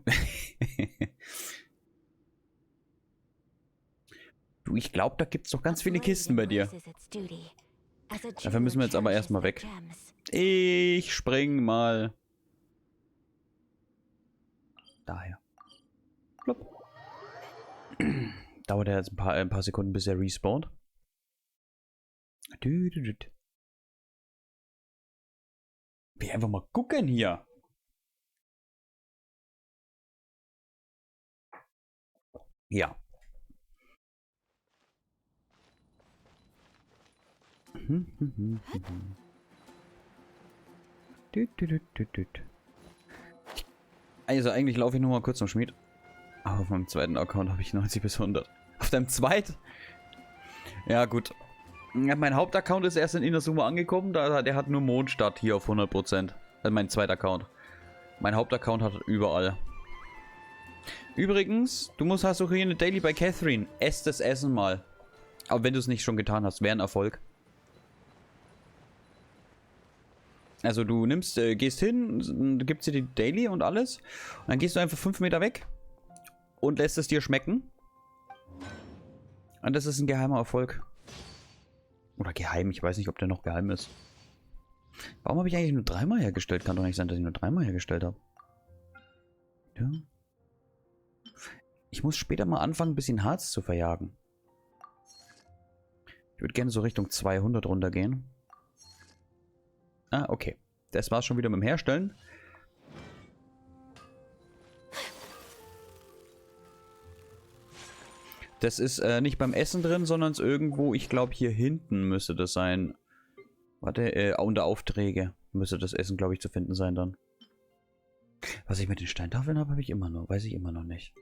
[SPEAKER 1] Du, ich glaube, da gibt es doch ganz viele Kisten bei dir. Dafür müssen wir jetzt aber erstmal weg. Ich spring mal daher. Plopp. Dauert ja jetzt ein paar Sekunden, bis er respawnt. Wir einfach mal gucken hier. Ja. Also eigentlich laufe ich nur mal kurz zum Schmied. Aber auf meinem zweiten Account habe ich 90 bis 100. Auf deinem zweiten? Ja gut. Mein Hauptaccount ist erst in Inazuma angekommen. Der hat nur Mondstadt hier auf 100%. Also mein zweiter Account. Mein Hauptaccount hat überall. Übrigens, hast auch hier eine Daily bei Catherine. Ess das Essen mal. Aber wenn du es nicht schon getan hast, wäre ein Erfolg. Also du gehst hin, gibst dir die Daily und alles. Und dann gehst du einfach 5 Meter weg. Und lässt es dir schmecken. Und das ist ein geheimer Erfolg. Oder geheim, ich weiß nicht, ob der noch geheim ist. Warum habe ich eigentlich nur 3-mal hergestellt? Kann doch nicht sein, dass ich nur 3-mal hergestellt habe. Ja. Ich muss später mal anfangen, ein bisschen Harz zu verjagen. Ich würde gerne so Richtung 200 runtergehen. Ah, okay. Das war's schon wieder mit dem Herstellen. Das ist nicht beim Essen drin, sondern irgendwo, ich glaube hier hinten müsste das sein. Warte, unter Aufträge müsste das Essen, glaube ich, zu finden sein dann. Was ich mit den Steintafeln habe, habe ich immer noch. Weiß ich immer noch nicht.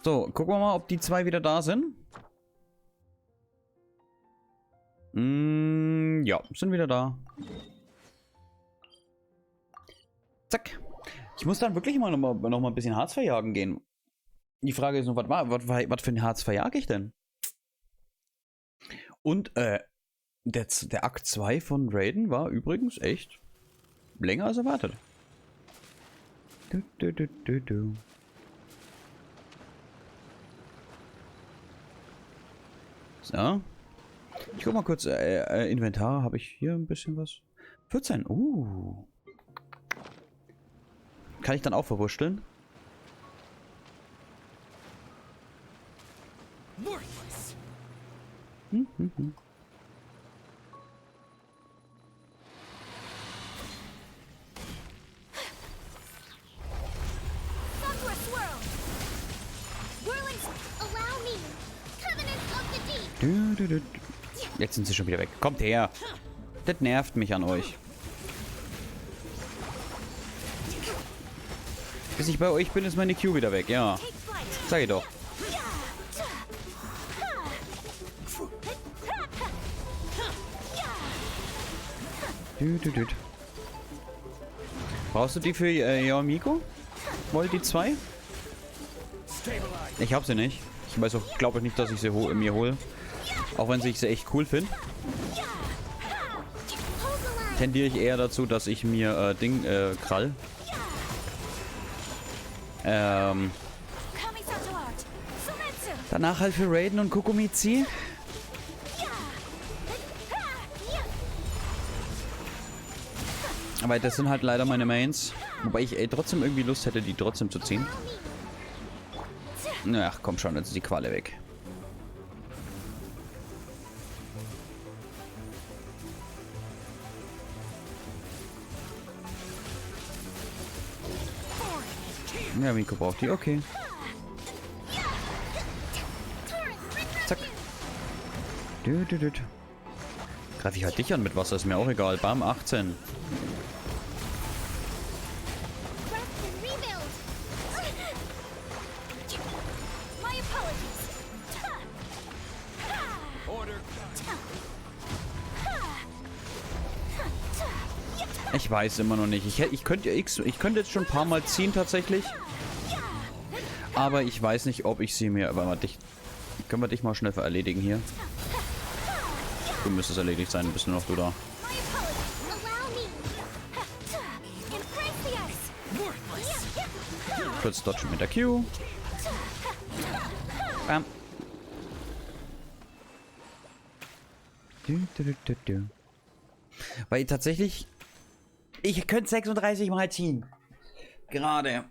[SPEAKER 1] So, gucken wir mal, ob die 2 wieder da sind. Ja, sind wieder da. Zack. Ich muss dann wirklich mal noch mal ein bisschen Harz verjagen gehen. Die Frage ist nur, was für ein Harz verjage ich denn? Und, der Akt 2 von Raiden war übrigens echt länger als erwartet. So. Ich guck mal kurz, Inventar, habe ich hier ein bisschen was? 14, Kann ich dann auch verwurschteln? Jetzt sind sie schon wieder weg. Kommt her. Das nervt mich an euch. Bis ich bei euch bin, ist meine Q wieder weg. Ja. Sag ich doch. Brauchst du die für Yamiko? Wollt die 2? Ich hab sie nicht. Ich weiß auch, glaube ich nicht, dass ich sie mir hole. Auch wenn ich sie echt cool finde. Tendiere ich eher dazu, dass ich mir Krall. Danach halt für Raiden und Kokomizi. Aber das sind halt leider meine Mains. Wobei ich trotzdem irgendwie Lust hätte, die trotzdem zu ziehen. Ach komm schon, jetzt ist die Qualle weg. Ja, Miko braucht die, okay. Zack. Greife ich halt dich an mit Wasser, ist mir auch egal. Bam, 18. Ich weiß immer noch nicht. Ich könnte jetzt schon ein paar Mal ziehen tatsächlich. Aber ich weiß nicht, ob ich sie mir... Warte mal, können wir dich mal schnell erledigen hier? Du müsstest erledigt sein, bist nur noch du da. Kurz dodgen mit der Q. Bam. Weil tatsächlich... Ich könnte 36 Mal ziehen. Gerade.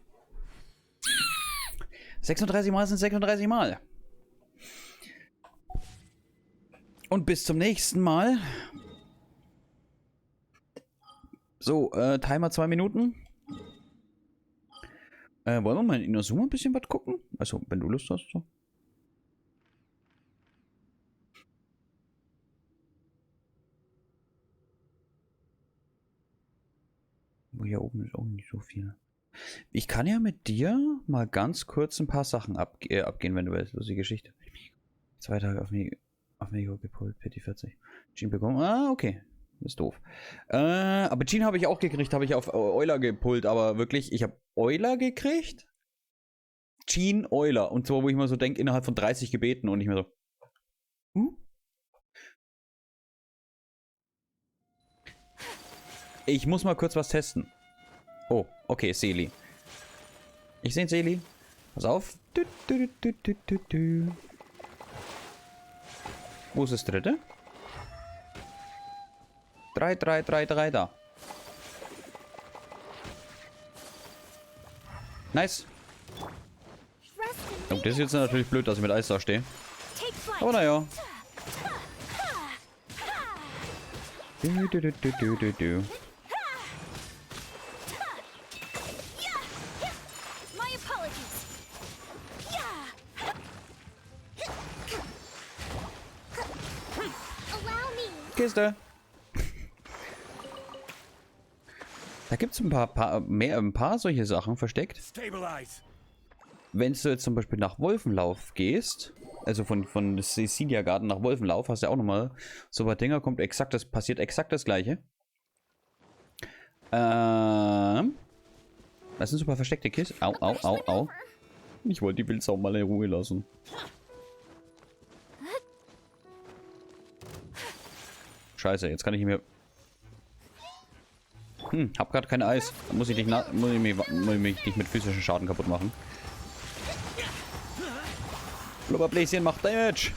[SPEAKER 1] 36 Mal sind 36 Mal. Und bis zum nächsten Mal. So, Timer 2 Minuten. Wollen wir mal in Inazuma ein bisschen was gucken? Also, wenn du Lust hast. So. Hier oben ist auch nicht so viel. Ich kann ja mit dir mal ganz kurz ein paar Sachen abgehen, wenn du willst. Das ist die Geschichte. 2 Tage auf Mego gepult, Petty 40. Jean bekommen. Ah, okay. Das ist doof. Aber Jean habe ich auch gekriegt, habe ich auf Euler gepult, aber wirklich, ich habe Euler gekriegt? Jean Euler. Und zwar, wo ich mal so denke, innerhalb von 30 Gebeten und nicht mehr so. Ich muss mal kurz was testen. Oh, okay, Seli. Ich sehe Seli. Pass auf. Wo ist das dritte? 3, 3, 3, 3 da. Nice. Oh, das ist jetzt natürlich blöd, dass ich mit Eis da stehe. Aber naja. Kiste. Da gibt es ein paar solche Sachen versteckt.
[SPEAKER 5] Stabilize.
[SPEAKER 1] Wenn du jetzt zum Beispiel nach Wolfenlauf gehst, also von Cecilia Garten nach Wolfenlauf, hast du ja auch nochmal so ein paar Dinger, passiert exakt das gleiche. Das sind so ein paar versteckte Kisten. Au, au, au, au. Ich wollte die Wildsau mal in Ruhe lassen. Scheiße, jetzt kann ich mir... hab grad kein Eis. Da muss ich mich nicht mit physischen Schaden kaputt machen. Blubberbläschen macht Damage.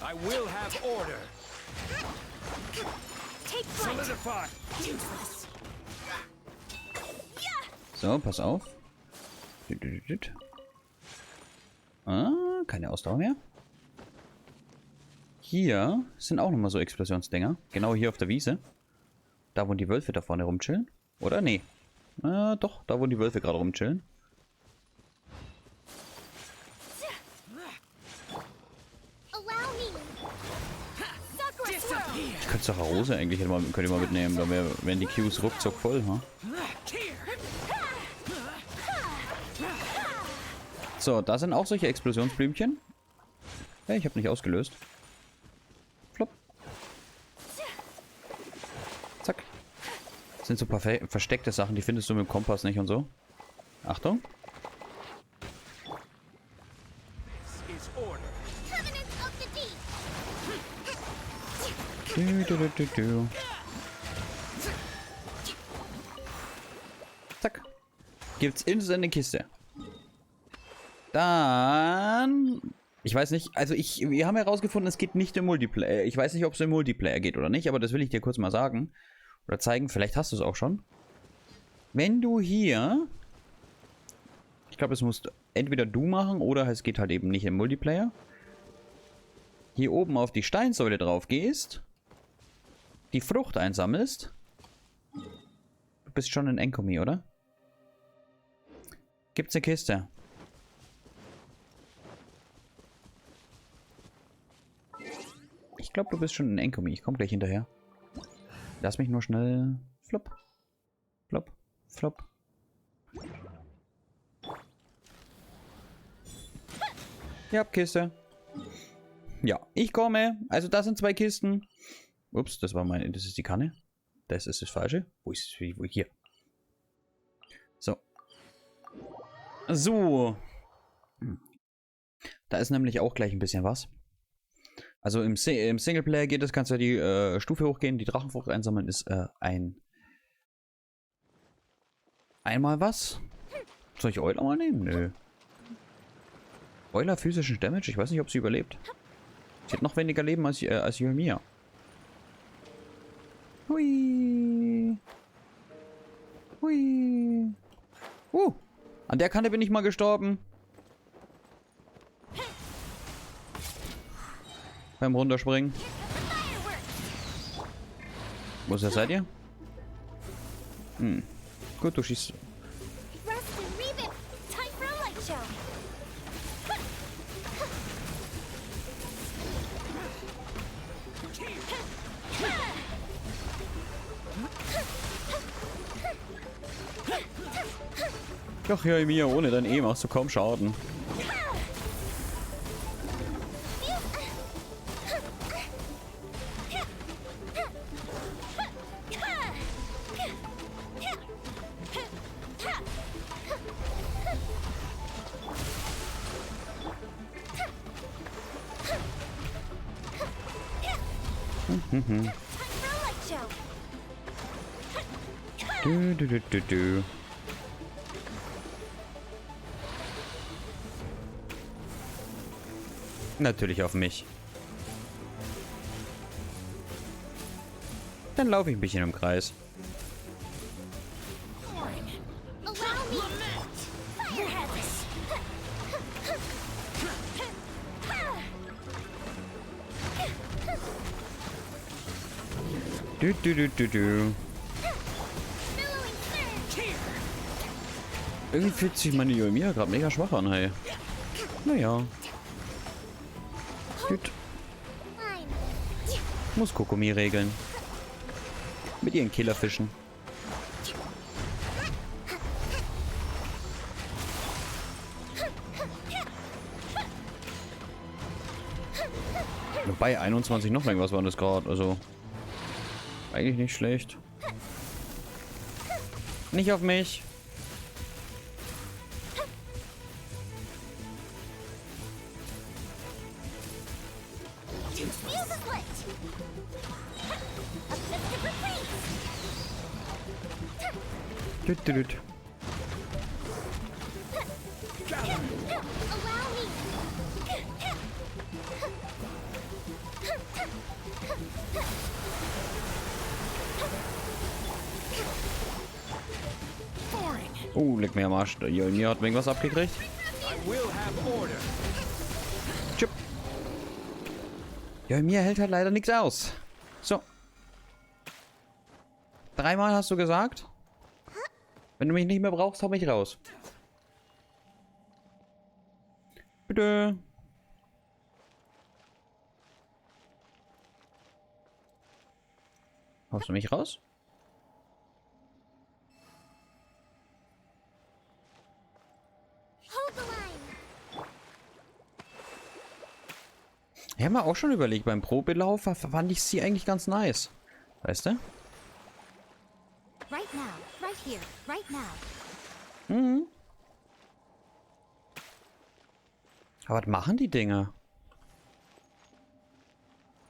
[SPEAKER 5] I will have order. Solidify.
[SPEAKER 1] So, pass auf. Ah, keine Ausdauer mehr. Hier sind auch nochmal so Explosionsdinger. Genau hier auf der Wiese. Da, wo die Wölfe da vorne rumchillen. Oder? Nee. Doch, da, wo die Wölfe gerade rumchillen. Ich könnte doch Rose eigentlich könnt ihr mal mitnehmen. Da wären die Queues ruckzuck voll, ha? So, da sind auch solche Explosionsblümchen. Hey, ich habe nicht ausgelöst. Flop. Zack. Das sind so ein paar versteckte Sachen, die findest du mit dem Kompass nicht und so. Achtung. Zack. Gibt's instant eine Kiste. Dann... Ich weiß nicht, also wir haben herausgefunden, es geht nicht im Multiplayer. Ich weiß nicht, ob es im Multiplayer geht oder nicht, aber das will ich dir kurz mal sagen. Oder zeigen, vielleicht hast du es auch schon. Wenn du hier... Ich glaube, es musst entweder du machen oder es geht halt eben nicht im Multiplayer. Hier oben auf die Steinsäule drauf gehst, die Frucht einsammelst. Du bist schon in Enkomi, oder? Gibt's eine Kiste? Ich glaube, du bist schon in Enkomi. Ich komme gleich hinterher. Lass mich nur schnell... Flop. Flop. Flop. Ja, Kiste. Ja, ich komme. Also da sind 2 Kisten. Ups, das ist die Kanne. Das ist das Falsche. Wo ist es? Hier. So. So. Da ist nämlich auch gleich ein bisschen was. Also im Singleplayer geht es, kannst du die Stufe hochgehen, die Drachenfrucht einsammeln, ist einmal was? Soll ich Euler mal nehmen? Nö. Euler physischen Damage? Ich weiß nicht, ob sie überlebt. Sie hat noch weniger Leben als Yoimiya. Hui. Hui. An der Kante bin ich mal gestorben. Beim Runterspringen. Wo seid ihr? Hm. Gut, du schießt.
[SPEAKER 2] Rest and revamp. Time for a light show.
[SPEAKER 1] Doch, ja, mir ohne dein E machst du kaum Schaden.
[SPEAKER 2] Time for a light show.
[SPEAKER 1] Du. Natürlich auf mich. Dann laufe ich ein bisschen im Kreis.
[SPEAKER 2] Allow me. Fireheads.
[SPEAKER 1] Du.
[SPEAKER 2] Billowing surge.
[SPEAKER 1] Irgendwie fühlt sich meine Yoimiya gerade mega schwach an, hey. Naja. Gut.
[SPEAKER 2] Fine.
[SPEAKER 1] Muss Kokomi regeln. Mit ihren Killerfischen. Wobei 21 noch irgendwas war das gerade, also eigentlich nicht schlecht. Nicht auf mich.
[SPEAKER 2] Fuse is lit. A fist of reprieve.
[SPEAKER 1] Düt.
[SPEAKER 2] Allow me.
[SPEAKER 1] Oh, leck mir am Arsch. Yoimiya hat irgendwas abgekriegt.
[SPEAKER 5] I will have order.
[SPEAKER 1] Chip. Yoimiya hält halt leider nichts aus. So. 3-mal hast du gesagt? Wenn du mich nicht mehr brauchst, hau mich raus. Bitte. Haust du mich raus?
[SPEAKER 2] Hold the line.
[SPEAKER 1] Ich habe mir auch schon überlegt, beim Probelauf fand ich sie eigentlich ganz nice. Weißt du?
[SPEAKER 2] Right now. Right here. Right now.
[SPEAKER 1] Mhm. Aber was machen die Dinger?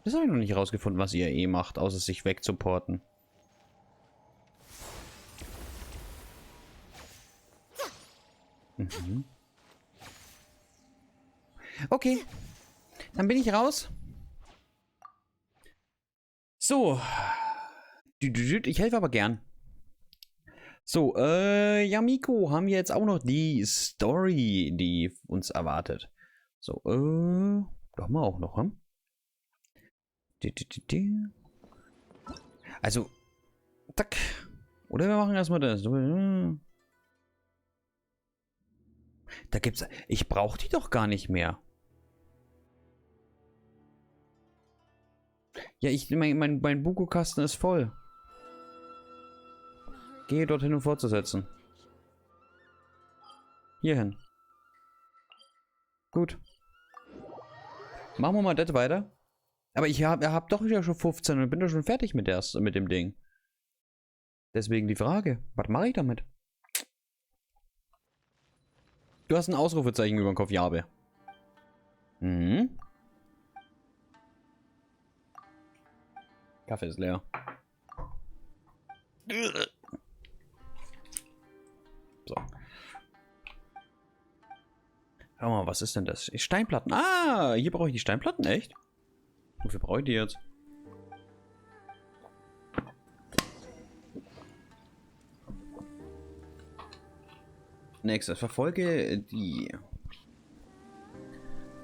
[SPEAKER 1] Das habe ich noch nicht rausgefunden, was ihr eh macht, außer sich wegzuporten. Mhm. Okay. Dann bin ich raus. So. Ich helfe aber gern. So, Yamiko, haben wir jetzt auch noch die Story, die uns erwartet. So, da haben wir auch noch, hm? Also, zack. Oder wir machen erstmal das. Da gibt's. Ich brauche die doch gar nicht mehr. Ja, mein Buko-Kasten ist voll. Gehe dorthin, um fortzusetzen. Hierhin. Gut. Machen wir mal das weiter. Aber ich hab doch wieder schon 15 und bin doch schon fertig mit dem Ding. Deswegen die Frage, was mache ich damit? Du hast ein Ausrufezeichen über dem Kopf, Jabe. Mhm. Kaffee ist leer. So. Schau mal, was ist denn das? Steinplatten. Ah, hier brauche ich die Steinplatten, echt? Wofür brauche ich die jetzt? Nächstes. Verfolge die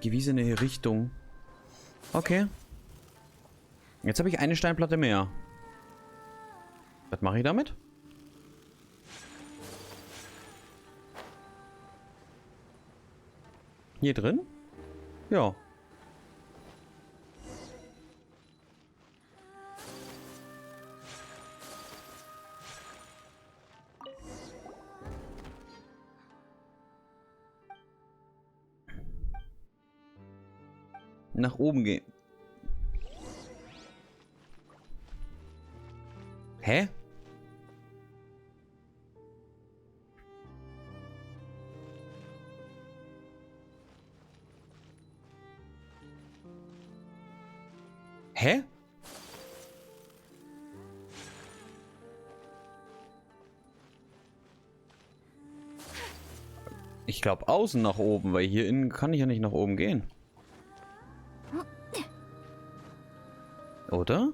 [SPEAKER 1] gewiesene Richtung. Okay. Jetzt habe ich eine Steinplatte mehr. Was mache ich damit? Hier drin? Ja. Nach oben gehen. Hä? Hä? Ich glaube außen nach oben, weil hier innen kann ich ja nicht nach oben gehen. Oder?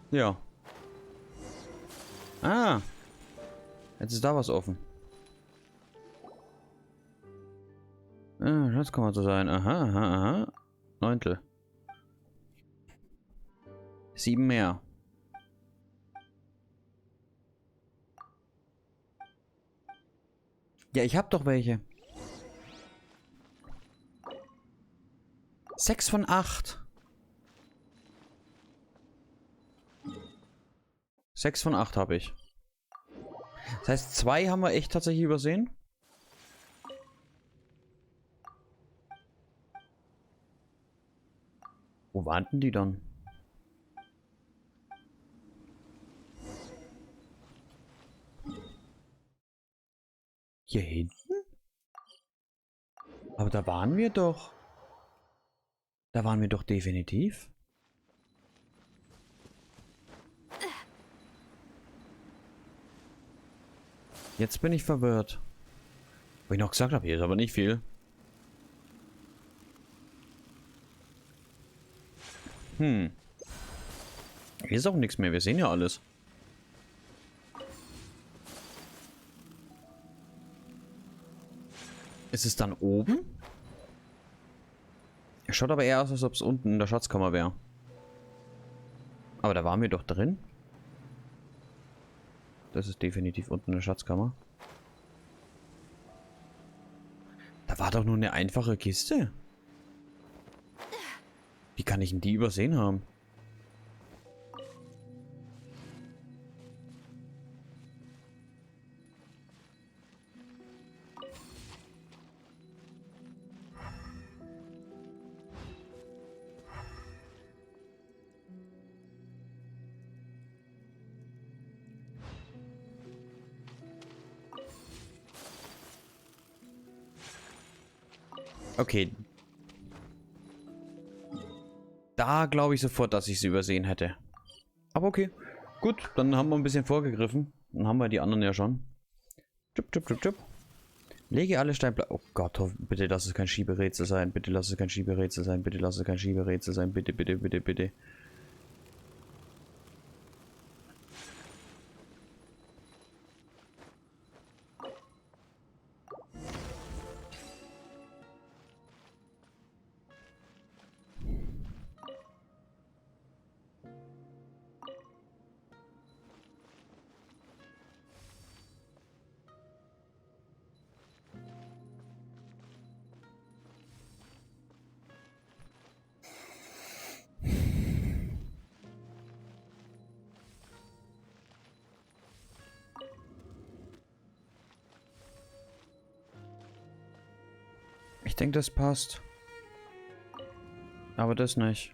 [SPEAKER 1] Ja. Ah. Jetzt ist da was offen. Ah, das kann man so sein. Aha, aha, aha. 9. 7 mehr. Ja, ich hab doch welche. 6 von 8. 6 von 8 habe ich. Das heißt, 2 haben wir echt tatsächlich übersehen. Wo waren denn die dann? Hier hinten? Aber da waren wir doch. Da waren wir doch definitiv. Jetzt bin ich verwirrt. Wo ich noch gesagt habe, hier ist aber nicht viel. Hier ist auch nichts mehr. Wir sehen ja alles. Ist es dann oben? Er schaut aber eher aus, als ob es unten in der Schatzkammer wäre. Aber da waren wir doch drin. Das ist definitiv unten in der Schatzkammer. Da war doch nur eine einfache Kiste. Wie kann ich denn die übersehen haben? Okay. Da glaube ich sofort, dass ich sie übersehen hätte. Aber okay. Gut, dann haben wir ein bisschen vorgegriffen. Dann haben wir die anderen ja schon. Tschüpp, tschüpp, tschüpp, tschüpp. Lege alle Steinplatten. Oh Gott, bitte lass es kein Schieberätsel sein. Bitte lass es kein Schieberätsel sein. Bitte lass es kein Schieberätsel sein. Bitte, bitte, bitte, bitte. Ich denke, das passt. Aber das nicht.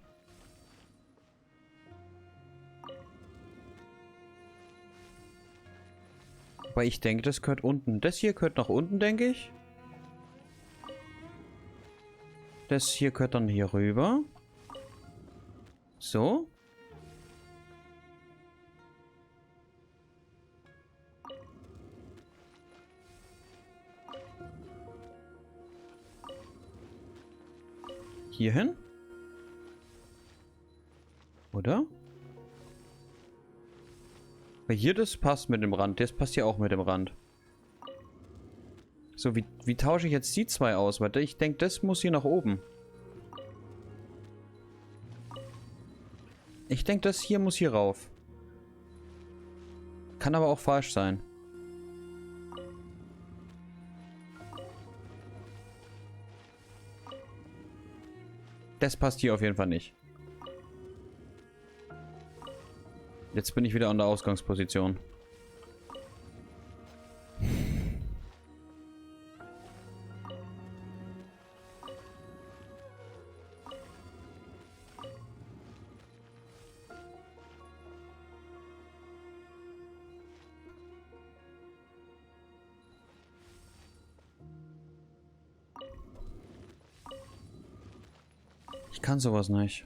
[SPEAKER 1] Aber ich denke, das gehört unten. Das hier gehört nach unten, denke ich. Das hier gehört dann hier rüber. So. Hierhin? Oder? Weil hier das passt mit dem Rand. Das passt ja auch mit dem Rand. So, wie tausche ich jetzt die zwei aus? Weil ich denke, das muss hier nach oben. Ich denke, das hier muss hier rauf. Kann aber auch falsch sein. Das passt hier auf jeden Fall nicht. Jetzt bin ich wieder an der Ausgangsposition. Ich kann sowas nicht.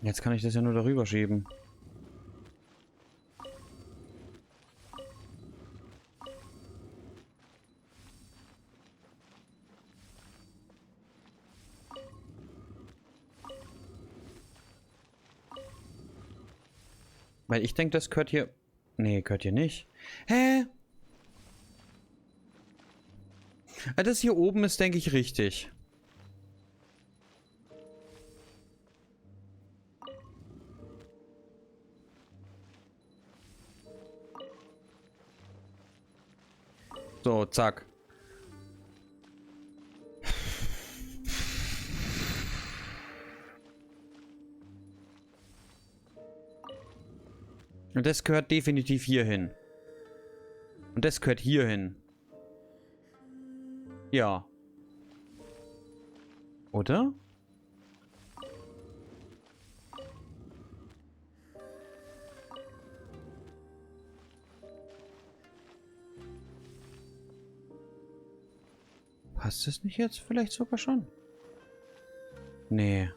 [SPEAKER 1] Jetzt kann ich das ja nur darüber schieben. Weil ich denke, das gehört hier... Nee, gehört hier nicht. Hä? Das hier oben ist, denke ich, richtig. So, zack. Und das gehört definitiv hier hin. Und das gehört hier hin. Ja. Oder? Passt das nicht jetzt vielleicht sogar schon? Nee.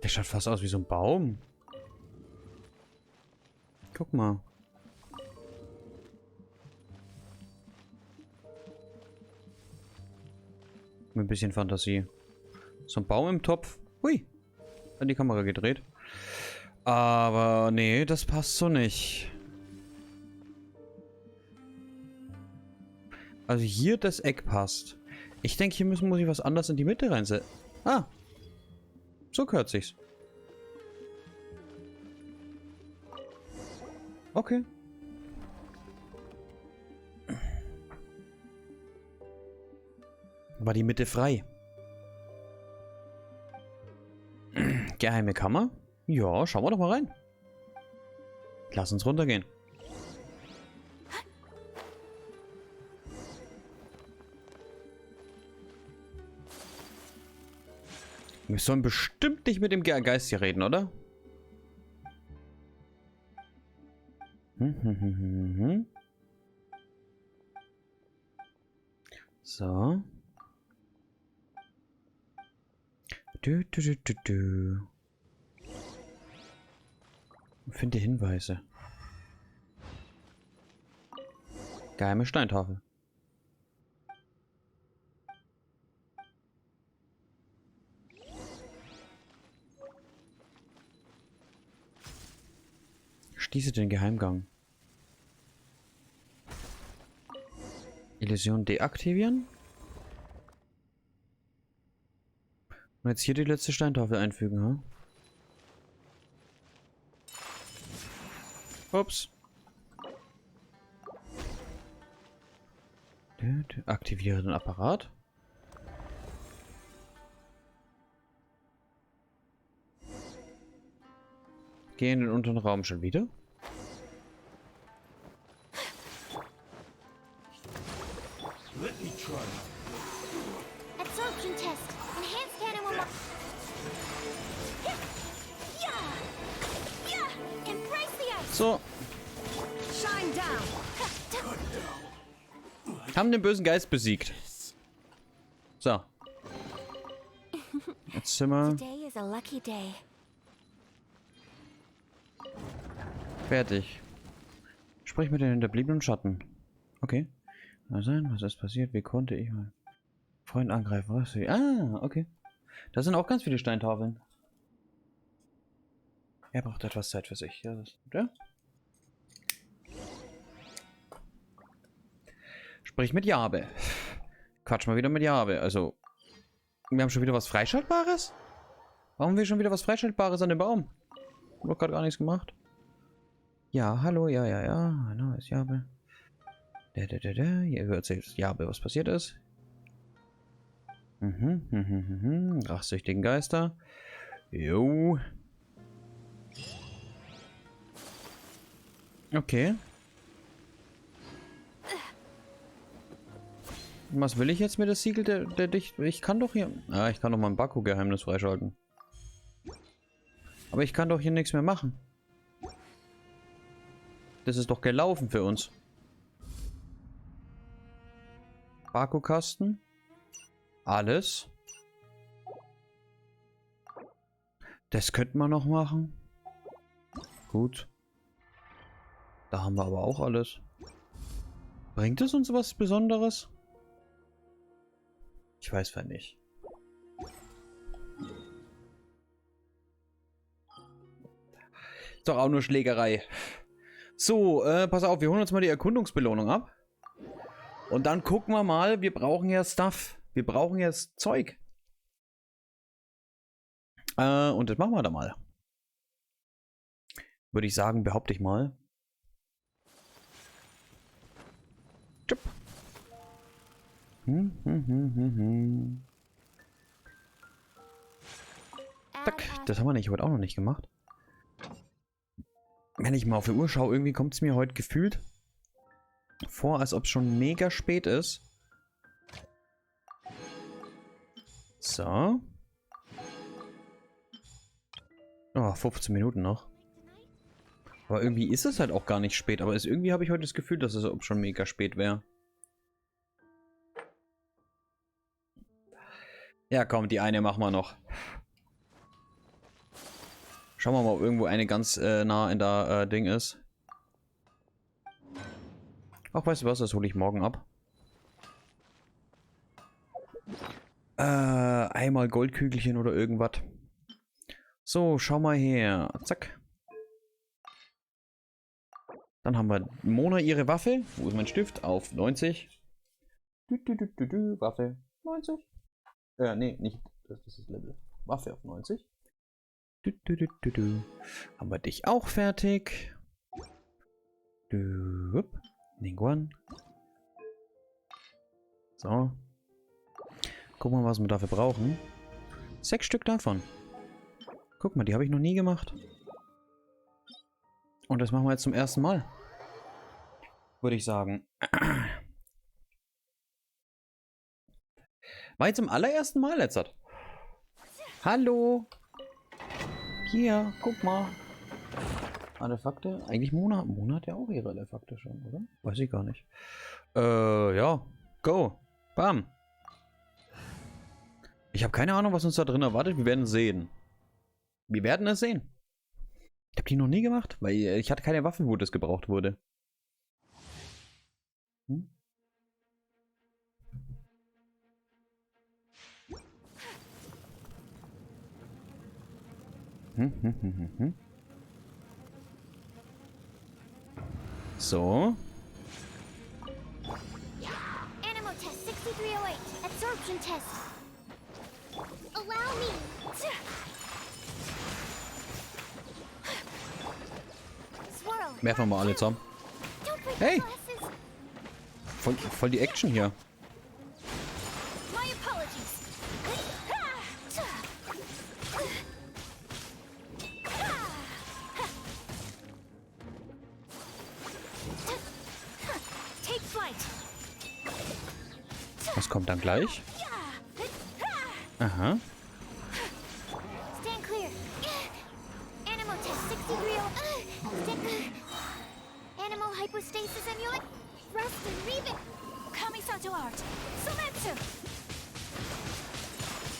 [SPEAKER 1] Der schaut fast aus wie so ein Baum. Guck mal. Mit ein bisschen Fantasie. So ein Baum im Topf. Hui. Hat die Kamera gedreht. Aber nee, das passt so nicht. Also hier das Eck passt. Ich denke, hier muss ich was anderes in die Mitte reinsetzen. Ah. So gehört sich's. Okay. War die Mitte frei? Geheime Kammer? Ja, schauen wir doch mal rein. Lass uns runtergehen. Wir sollen bestimmt nicht mit dem Geist hier reden, oder? So. Finde Hinweise. Geheime Steintafel. Schließe den Geheimgang. Illusion deaktivieren. Und jetzt hier die letzte Steintafel einfügen, ha? Ups. Aktiviere den Apparat. Geh in den unteren Raum schon wieder.
[SPEAKER 2] Absorption test. Enhanced animal. Embrace the ice.
[SPEAKER 1] So.
[SPEAKER 2] Shine down.
[SPEAKER 1] Haben den bösen Geist besiegt. So. Jetzt sind wir
[SPEAKER 2] Today is a lucky day.
[SPEAKER 1] fertig. Sprich mit den hinterbliebenen Schatten. Okay. Mal sein, was ist passiert? Wie konnte ich meinen Freund angreifen? Was? Ah, okay. Da sind auch ganz viele Steintafeln. Er braucht etwas Zeit für sich. Ja, das ist gut, ja? Sprich mit Jabe. Quatsch mal wieder mit Jabe. Also, wir haben schon wieder was Freischaltbares? Warum haben wir schon wieder was Freischaltbares an dem Baum? Ich hab gerade gar nichts gemacht. Ja, hallo, ja. Hallo, ist Jabe. Hier erzählt Jabe, was passiert ist. Rachsüchtigen Geister. Jo. Okay. Was will ich jetzt mit das Siegel der Dicht... Ich kann doch hier... Ah, ich kann doch mal ein Baku-Geheimnis freischalten. Aber ich kann doch hier nichts mehr machen. Das ist doch gelaufen für uns. Baku-Kasten. Alles. Das könnte man noch machen. Gut. Da haben wir aber auch alles. Bringt es uns was Besonderes? Ich weiß zwar nicht. Ist doch auch nur Schlägerei. So, pass auf, wir holen uns mal die Erkundungsbelohnung ab. Und dann gucken wir mal, wir brauchen ja Stuff. Wir brauchen jetzt Zeug. Und das machen wir da mal. Würde ich sagen, behaupte ich mal. Tschüpp. Zack, das haben wir nicht heute auch noch nicht gemacht. Wenn ich mal auf die Uhr schaue, irgendwie kommt es mir heute gefühlt vor, als ob es schon mega spät ist. So. Oh, 15 Minuten noch. Aber irgendwie ist es halt auch gar nicht spät. Aber irgendwie habe ich heute das Gefühl, dass es schon mega spät wäre. Ja, komm, die eine machen wir noch. Schauen wir mal, ob irgendwo eine ganz nah in der Ding ist. Ach, weißt du was, das hole ich morgen ab. Einmal Goldkügelchen oder irgendwas. So, schau mal her. Zack. Dann haben wir Mona ihre Waffe. Wo ist mein Stift? Auf 90. Waffe 90. Nee, nicht. Das ist das Level. Waffe auf 90. Haben wir dich auch fertig. Ningguan. So. Guck mal, was wir dafür brauchen. 6 Stück davon. Guck mal, die habe ich noch nie gemacht. Und das machen wir jetzt zum ersten Mal. Würde ich sagen. War jetzt zum allerersten Mal letztert. Hallo. Hier, guck mal. Artefakte. Eigentlich Mona. Mona hat ja auch ihre Artefakte schon, oder? Weiß ich gar nicht. Ja. Go. Bam. Ich habe keine Ahnung, was uns da drin erwartet. Wir werden es sehen. Wir werden es sehen. Ich habe die noch nie gemacht, weil ich hatte keine Waffen, wo das gebraucht wurde. So.
[SPEAKER 2] Animal test 6308. Absorption test. Allow me. Swirl.
[SPEAKER 1] Werfen wir mal alle zusammen.
[SPEAKER 2] Don't break
[SPEAKER 1] Hey.
[SPEAKER 2] the glasses.
[SPEAKER 1] Voll die Action hier.
[SPEAKER 2] My apologies. Take flight.
[SPEAKER 1] Was kommt dann gleich? Aha.
[SPEAKER 2] Stand clear. Animal test 6308. Stand clear. Animal hypostasis amulet. Rest and leave it. Kamisato art. Sometsu.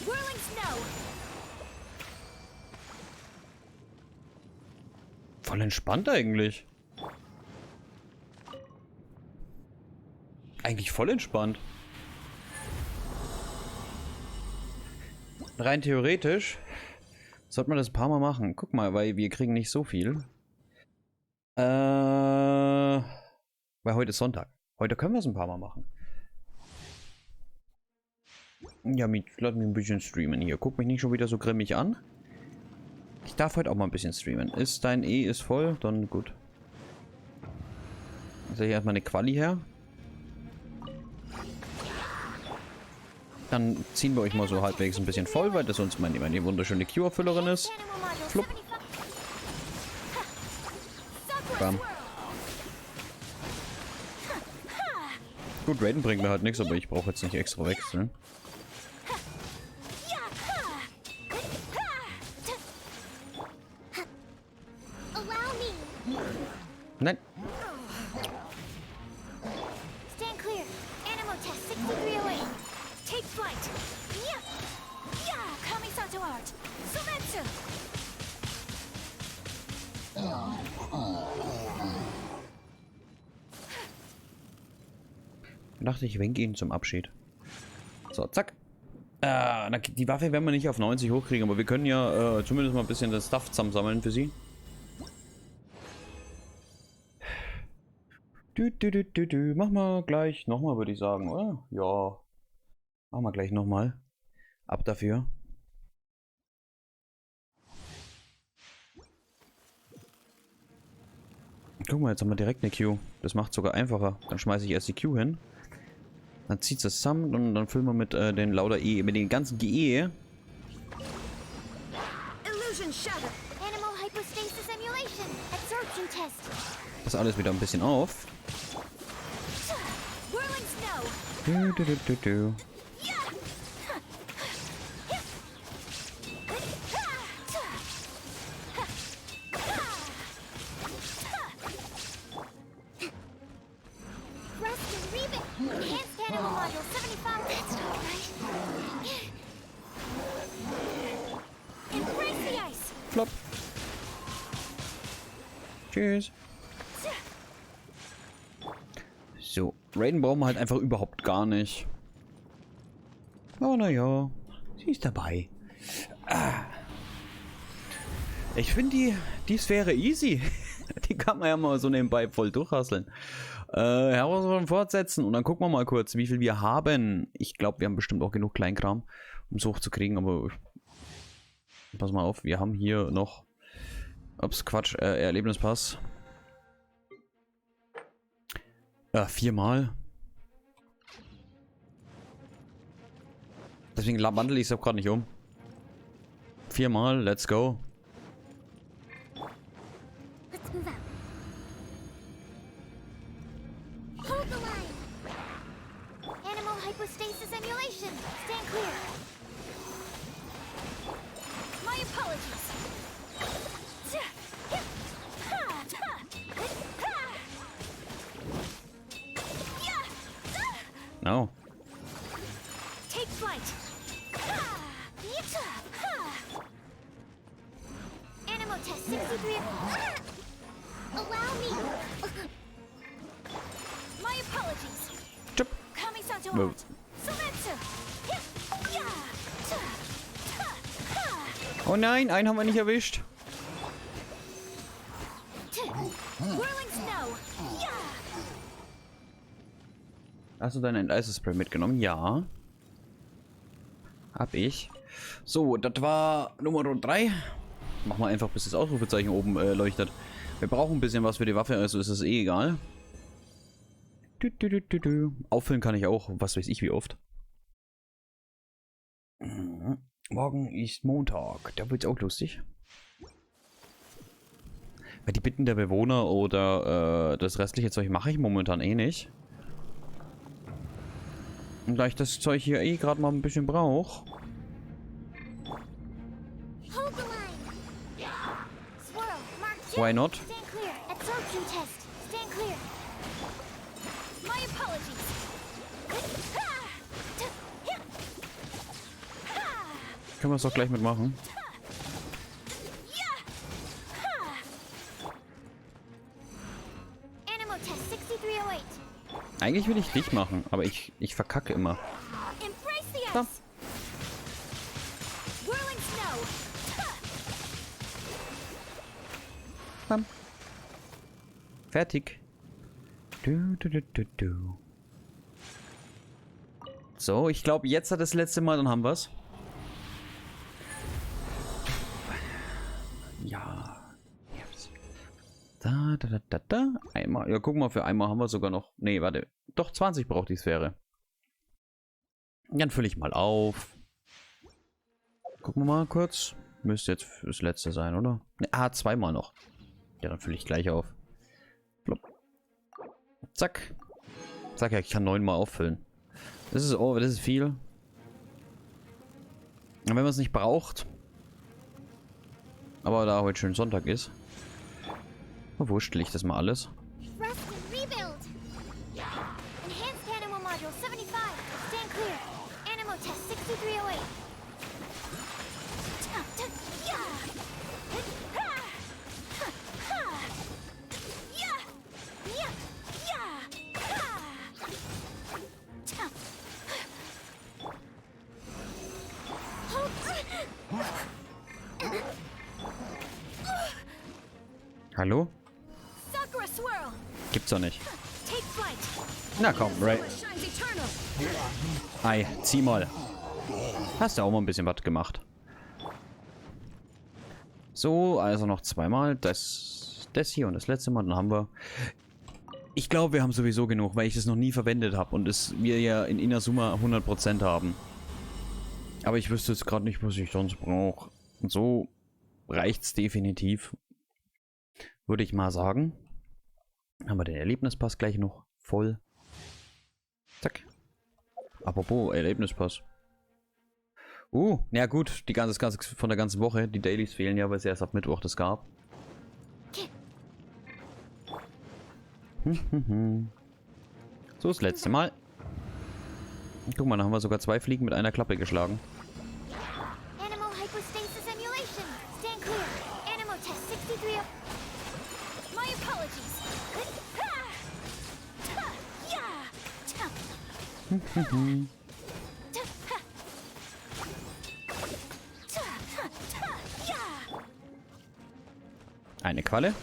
[SPEAKER 2] Whirling snow.
[SPEAKER 1] Voll entspannt eigentlich. Eigentlich voll entspannt. Rein theoretisch sollte man das ein paar Mal machen. Guck mal, weil wir kriegen nicht so viel. Weil heute ist Sonntag. Heute können wir es ein paar Mal machen. Ja, lass mich ein bisschen streamen hier. Guck mich nicht schon wieder so grimmig an. Ich darf heute auch mal ein bisschen streamen. Ist dein ist voll? Dann gut. Also hier erstmal eine Quali her. Dann ziehen wir euch mal so halbwegs ein bisschen voll, weil das uns meine wunderschöne Q-Erfüllerin ist. Flupp. Bam. Gut, Raiden bringt mir halt nichts, aber ich brauche jetzt nicht extra wechseln. Nein.
[SPEAKER 2] Stand clear. Animal test 6308. Take flight. Yeah. Yeah. Kamisato art. Sumetsu.
[SPEAKER 1] Ich dachte, ich winke ihn zum Abschied. So, zack. Die Waffe werden wir nicht auf 90 hochkriegen, aber wir können ja zumindest mal ein bisschen das Stuff zusammensammeln für sie. Machen wir gleich nochmal, würde ich sagen, oder? Ja. Machen wir gleich nochmal. Ab dafür. Guck mal, jetzt haben wir direkt eine Q. Das macht es sogar einfacher. Dann schmeiße ich erst die Q hin. Dann zieht es zusammen und dann füllen wir mit den lauter mit den ganzen GE. Das alles wieder ein bisschen auf. Flop. Tschüss. So, Raiden brauchen wir halt einfach überhaupt gar nicht. Oh, naja, sie ist dabei. Ich finde die Sphäre easy. Die kann man ja mal so nebenbei voll durchhasseln. Herausforderung fortsetzen und dann gucken wir mal kurz, wie viel wir haben. Ich glaube, wir haben bestimmt auch genug Kleinkram, um es hochzukriegen, aber pass mal auf, wir haben hier noch Quatsch, Erlebnispass. 4-mal. Deswegen wandle ich es auch gerade nicht um. 4-mal, let's go.
[SPEAKER 2] Let's move out. Hold the line. Animal hypostasis emulation. Stand clear. My apologies.
[SPEAKER 1] No.
[SPEAKER 2] Take flight. Animal test 63. Allow me. My apologies.
[SPEAKER 1] Chip.
[SPEAKER 2] Kamisato
[SPEAKER 1] No.
[SPEAKER 2] art. Sumetsu.
[SPEAKER 1] Oh nein, einen haben wir nicht erwischt.
[SPEAKER 2] Whirling snow.
[SPEAKER 1] Hast du dein Enteises-Spray mitgenommen? Ja. Hab ich. So, das war Nummer 3. Mach mal einfach, bis das Ausrufezeichen oben leuchtet. Wir brauchen ein bisschen was für die Waffe, also ist es eh egal. Auffüllen kann ich auch, was weiß ich wie oft. Morgen ist Montag, da wird's auch lustig. Weil die Bitten der Bewohner oder das restliche Zeug mache ich momentan eh nicht. Und da ich das Zeug hier eh gerade mal ein bisschen brauche. Why not? Können wir es doch gleich mitmachen. Eigentlich will ich dich machen, aber ich verkacke immer.
[SPEAKER 2] Embrace the
[SPEAKER 1] Komm.
[SPEAKER 2] ice. Whirling snow.
[SPEAKER 1] Komm. Fertig. Du. So, ich glaube, jetzt hat das letzte Mal, dann haben wir's. Ja. Da. Einmal. Ja, guck mal, für einmal haben wir sogar noch. Nee, warte. Doch, 20 braucht die Sphäre. Dann fülle ich mal auf. Gucken wir mal kurz. Müsste jetzt das letzte sein, oder? Ne, zweimal noch. Ja, dann fülle ich gleich auf. Blub. Zack. Sag ja, ich kann 9 mal auffüllen. Das ist viel. Und wenn man es nicht braucht. Aber da heute schön Sonntag ist. Wurstel ich das mal alles.
[SPEAKER 2] Rust and rebuild. Enhanced animal module 75. Stand clear. Animal test 6308.
[SPEAKER 1] Hallo?
[SPEAKER 2] Sakura swirl.
[SPEAKER 1] Gibt's doch nicht.
[SPEAKER 2] Take flight.
[SPEAKER 1] Na komm, Ray.
[SPEAKER 2] Shines eternal.
[SPEAKER 1] Ei, zieh mal. Hast du auch mal ein bisschen was gemacht. So, also noch zweimal. Das hier und das letzte Mal. Dann haben wir... Ich glaube, wir haben sowieso genug, weil ich das noch nie verwendet habe. Und wir ja in Inazuma 100% haben. Aber ich wüsste jetzt gerade nicht, was ich sonst brauche. Und so reicht's definitiv. Würde ich mal sagen. Haben wir den Erlebnispass gleich noch voll. Zack. Apropos Erlebnispass. Ja gut, die ganze von der ganzen Woche. Die Dailies fehlen ja, weil es erst ab Mittwoch das gab. So, das letzte Mal. Guck mal, da haben wir sogar 2 Fliegen mit einer Klappe geschlagen.
[SPEAKER 2] Animal hypostasis emulation. Stand clear. Animal test 63. My apologies.
[SPEAKER 1] Eine Qualle.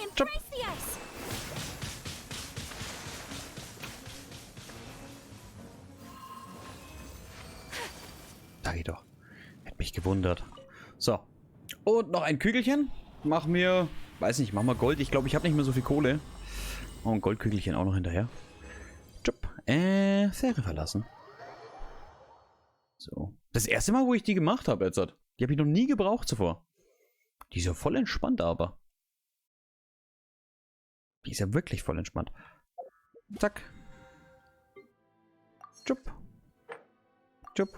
[SPEAKER 2] Embrace the ice.
[SPEAKER 1] Sag ich doch. Hätte mich gewundert. So. Und noch ein Kügelchen. Mach mir, weiß nicht, mach mal Gold. Ich glaube, ich habe nicht mehr so viel Kohle. Oh, ein Goldkügelchen auch noch hinterher. Jupp. Sphäre verlassen. So. Das erste Mal, wo ich die gemacht habe jetzt. Die habe ich noch nie gebraucht zuvor. Die ist ja voll entspannt, aber. Die ist ja wirklich voll entspannt. Zack. Jupp. Jupp.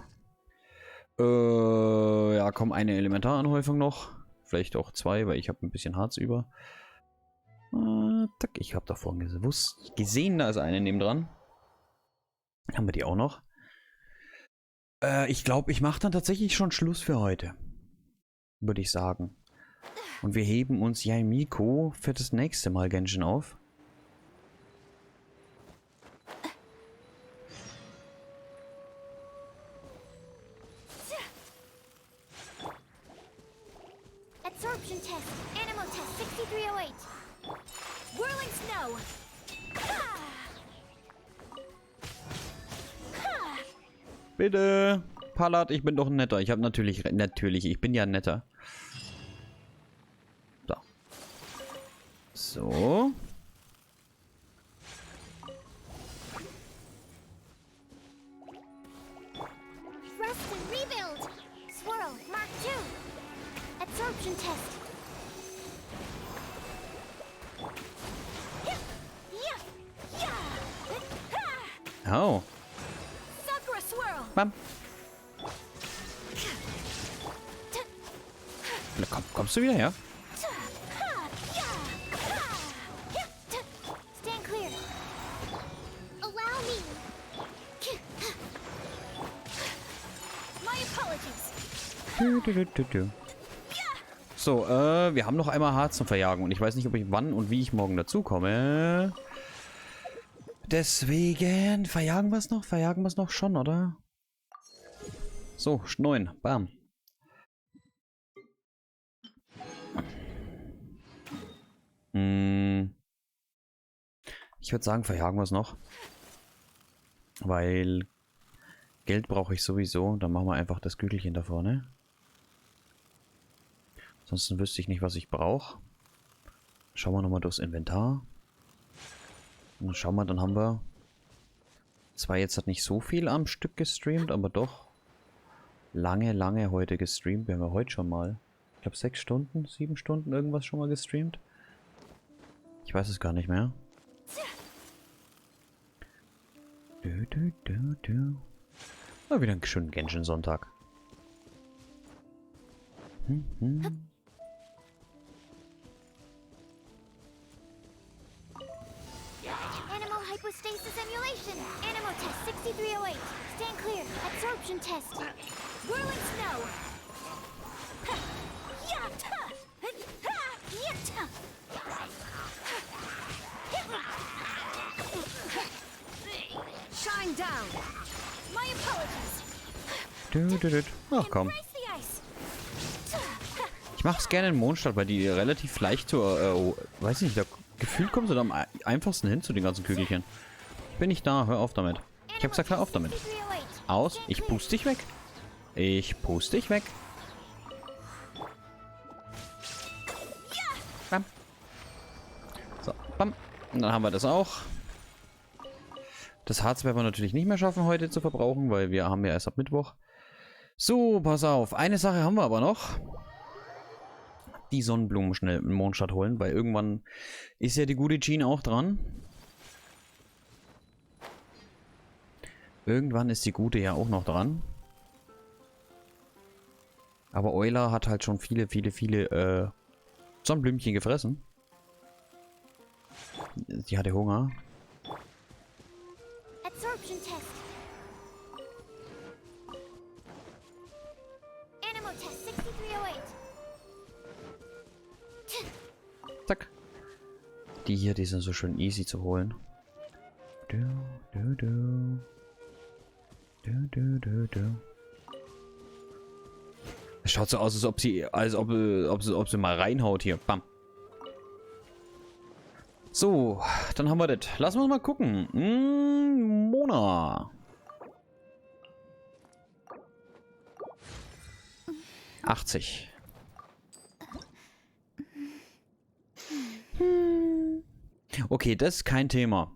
[SPEAKER 1] Ja, komm, eine Elementaranhäufung noch. Vielleicht auch 2, weil ich habe ein bisschen Harz über. Zack, ich habe da vorhin gesehen, da ist eine nebendran. Haben wir die auch noch? Ich glaube, ich mache dann tatsächlich schon Schluss für heute. Würde ich sagen. Und wir heben uns Yaimiko für das nächste Mal Genshin auf.
[SPEAKER 2] Absorption test. Animal test 6308. Whirling snow.
[SPEAKER 1] Bitte, Palat, ich bin doch ein netter. Ich habe natürlich, ich bin ja ein netter. So.
[SPEAKER 2] Rust and rebuild. Swirl, Mark 2. Absorption test.
[SPEAKER 1] Oh.
[SPEAKER 2] Sakura swirl.
[SPEAKER 1] Bam. Na, kommst du wieder her?
[SPEAKER 2] Stand clear. Allow me. My apologies.
[SPEAKER 1] So, wir haben noch einmal hart zum Verjagen. Und ich weiß nicht, ob ich wann und wie ich morgen dazu komme. Deswegen, verjagen wir es noch? Verjagen wir es noch schon, oder? So, 9. Bam. Ich würde sagen, verjagen wir es noch. Weil Geld brauche ich sowieso. Dann machen wir einfach das Kügelchen da vorne. Ansonsten wüsste ich nicht, was ich brauche. Schauen wir nochmal durchs Inventar. Und dann schauen wir, dann haben wir... Zwar jetzt hat nicht so viel am Stück gestreamt, aber doch lange heute gestreamt. Wir haben ja heute schon mal, ich glaube 6 Stunden, 7 Stunden irgendwas schon mal gestreamt. Ich weiß es gar nicht mehr. Mal wieder einen schönen Genshin-Sonntag.
[SPEAKER 2] Animal hypostasis emulation. Animal test 6308. Stand clear. Absorption test. Whirling snow.
[SPEAKER 3] Shine down.
[SPEAKER 2] My apologies.
[SPEAKER 1] Ach komm.
[SPEAKER 2] Embrace the ice.
[SPEAKER 1] Ich mache es gerne in Mondstadt, weil die relativ leicht zur, weiß ich nicht, da gefühlt kommen sie da am einfachsten hin zu den ganzen Kügelchen. Bin ich da, hör auf damit. Ich hab gesagt, hör auf damit. Aus, ich puste dich weg. Ich puste dich weg. Bam. So, bam. Und dann haben wir das auch. Das Harz werden wir natürlich nicht mehr schaffen, heute zu verbrauchen, weil wir haben ja erst ab Mittwoch. So, pass auf. Eine Sache haben wir aber noch. Die Sonnenblumen schnell im Mondstadt holen, weil irgendwann ist ja die gute Jean auch dran. Irgendwann ist die gute ja auch noch dran. Aber Euler hat halt schon viele Sonnenblümchen gefressen. Die hatte Hunger.
[SPEAKER 2] Absorption test. Animal test 6308.
[SPEAKER 1] Zack. Die hier, die sind so schön easy zu holen. Es schaut so aus, als ob sie mal reinhaut hier. Bam. So, dann haben wir das. Lassen wir uns mal gucken. Mona. 80. Okay, das ist kein Thema.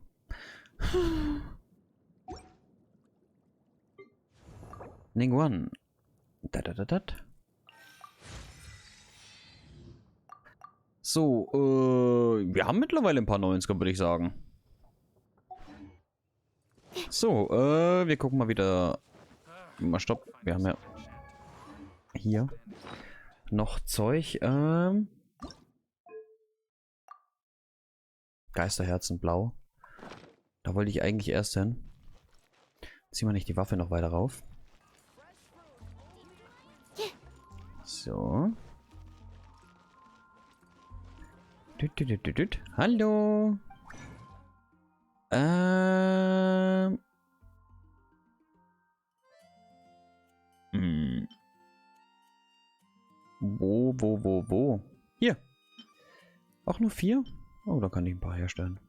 [SPEAKER 1] Ningguan. So, wir haben mittlerweile ein paar 90er, würde ich sagen. So, wir gucken mal wieder. Mal stopp. Wir haben ja hier noch Zeug. Geisterherzen blau. Da wollte ich eigentlich erst hin. Ziehen wir nicht die Waffe noch weiter rauf. So. Hallo. Wo? Hier. Auch nur 4? Oh, da kann ich ein paar herstellen.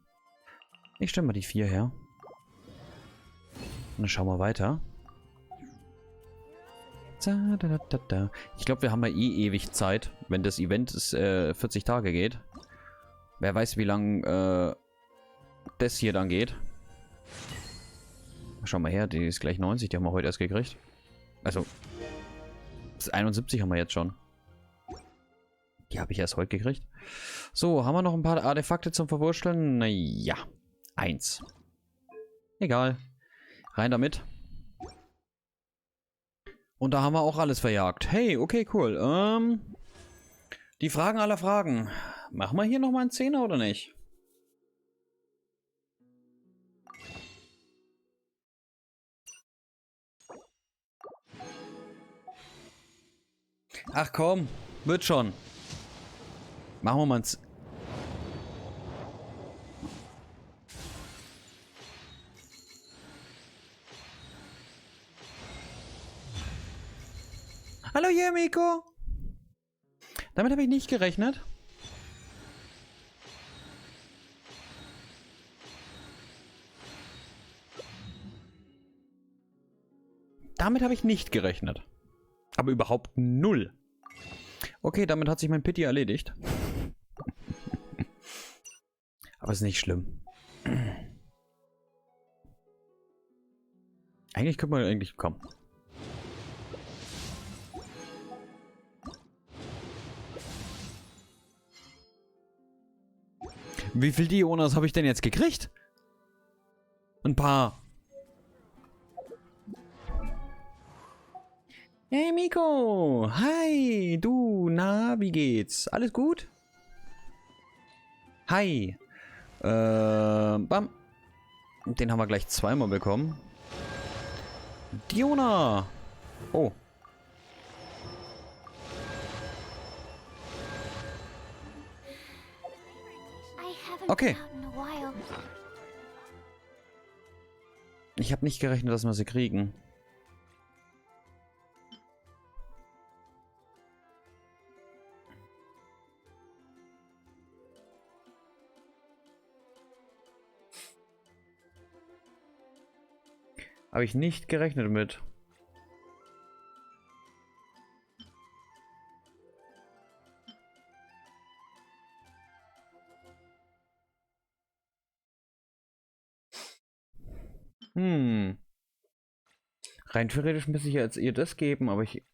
[SPEAKER 1] Ich stelle mal die 4 her. Und dann schauen wir weiter. Ich glaube, wir haben ja eh ewig Zeit, wenn das Event 40 Tage geht. Wer weiß, wie lang das hier dann geht. Schau mal her, die ist gleich 90, die haben wir heute erst gekriegt. Also, 71 haben wir jetzt schon. Die habe ich erst heute gekriegt. So, haben wir noch ein paar Artefakte zum Verwursteln? Naja, 1. Egal. Rein damit. Und da haben wir auch alles verjagt. Hey, okay, cool. Die Fragen aller Fragen. Machen wir hier nochmal einen 10er oder nicht? Ach komm, wird schon. Machen wir mal ins... Hallo hier, Miko. Damit habe ich nicht gerechnet. Damit habe ich nicht gerechnet. Aber überhaupt null. Okay, damit hat sich mein Pity erledigt. Aber ist nicht schlimm. Eigentlich könnte man eigentlich... Komm. Wie viel Dionas habe ich denn jetzt gekriegt? Ein paar. Hey Miko, hi, du, na, wie geht's? Alles gut? Hi. Bam. Den haben wir gleich zweimal bekommen. Diona. Oh. Okay. Ich habe nicht gerechnet, dass wir sie kriegen. Habe ich nicht gerechnet mit. Rein theoretisch müsste ich jetzt ihr das geben, aber ich...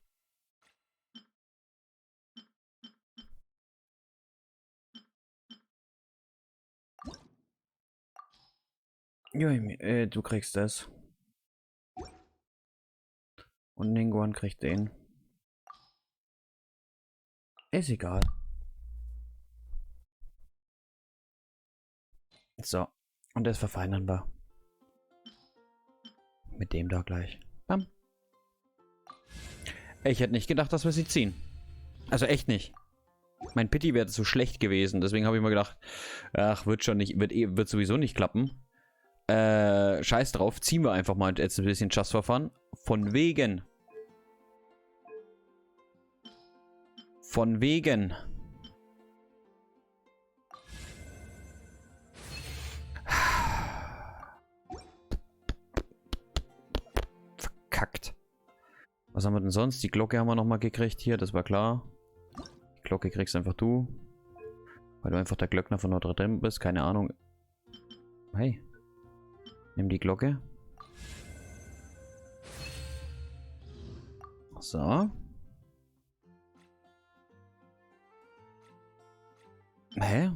[SPEAKER 1] Jo, du kriegst das. Und Ningguan kriegt den. Ist egal. So. Und das verfeinern wir. Mit dem da gleich. Bam. Ich hätte nicht gedacht, dass wir sie ziehen. Also echt nicht. Mein Pity wäre zu schlecht gewesen. Deswegen habe ich mir gedacht, ach, wird schon nicht, wird sowieso nicht klappen. Scheiß drauf, ziehen wir einfach mal jetzt ein bisschen Just for Fun. Von wegen. Von wegen. Verkackt. Was haben wir denn sonst? Die Glocke haben wir nochmal gekriegt hier, das war klar. Die Glocke kriegst einfach du. Weil du einfach der Glöckner von Notre Dame bist, keine Ahnung. Hey. Nimm die Glocke. So. Hä?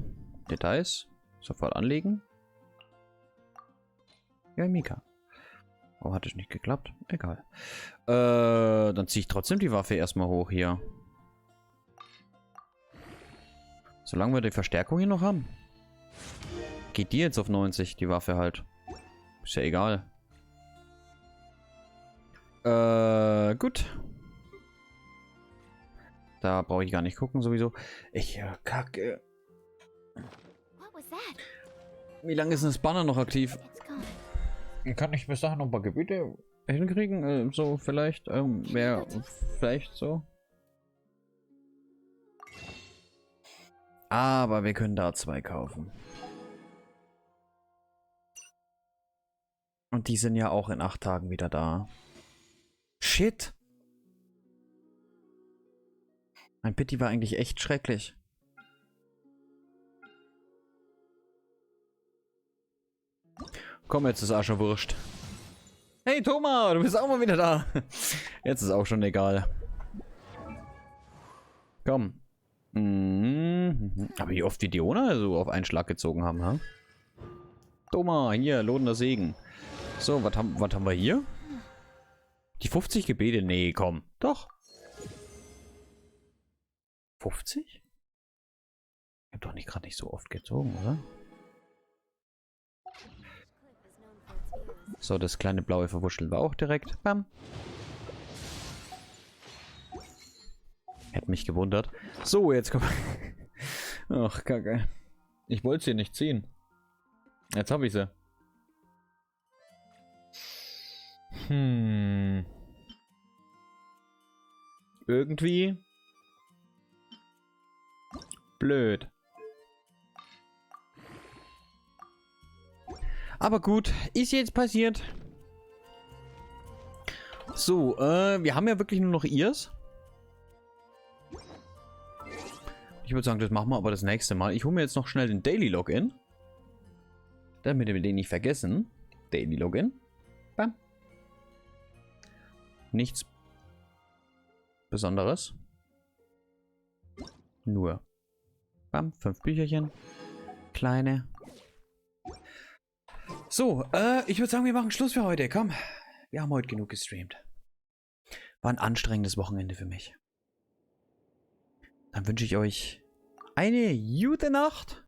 [SPEAKER 1] Details? Sofort anlegen? Ja, Mika. Oh, hat es nicht geklappt? Egal. Dann ziehe ich trotzdem die Waffe erstmal hoch hier. Solange wir die Verstärkung hier noch haben. Geht die jetzt auf 90, die Waffe halt. Ist ja egal. Gut. Da brauche ich gar nicht gucken sowieso. Ich kacke. Wie lange ist denn das Banner noch aktiv? Kann ich bis dahin noch ein paar Gebiete hinkriegen? So vielleicht. Wäre vielleicht so. Aber wir können da 2 kaufen. Und die sind ja auch in 8 Tagen wieder da. Shit. Mein Pity war eigentlich echt schrecklich. Komm, jetzt ist Asche wurscht. Hey Thomas, du bist auch mal wieder da. Jetzt ist auch schon egal. Komm. Aber wie oft die Diona so auf einen Schlag gezogen haben, ha? Thomas, hier, lohnender Segen. So, was haben wir hier? Die 50 Gebete? Nee, komm. Doch. 50? Ich hab doch nicht gerade nicht so oft gezogen, oder? So, das kleine blaue verwurschteln wir auch direkt. Bam. Hätte mich gewundert. So, jetzt kommt... Ach, Kacke. Ich wollte sie nicht ziehen. Jetzt habe ich sie. Irgendwie blöd. Aber gut, ist jetzt passiert. So, wir haben ja wirklich nur noch ihrs. Ich würde sagen, das machen wir aber das nächste Mal. Ich hole mir jetzt noch schnell den Daily Login. Damit wir den nicht vergessen. Daily Login. Bam. Nichts Besonderes. Nur. Bam, 5 Bücherchen. Kleine. So, ich würde sagen, wir machen Schluss für heute. Komm, wir haben heute genug gestreamt. War ein anstrengendes Wochenende für mich. Dann wünsche ich euch eine gute Nacht.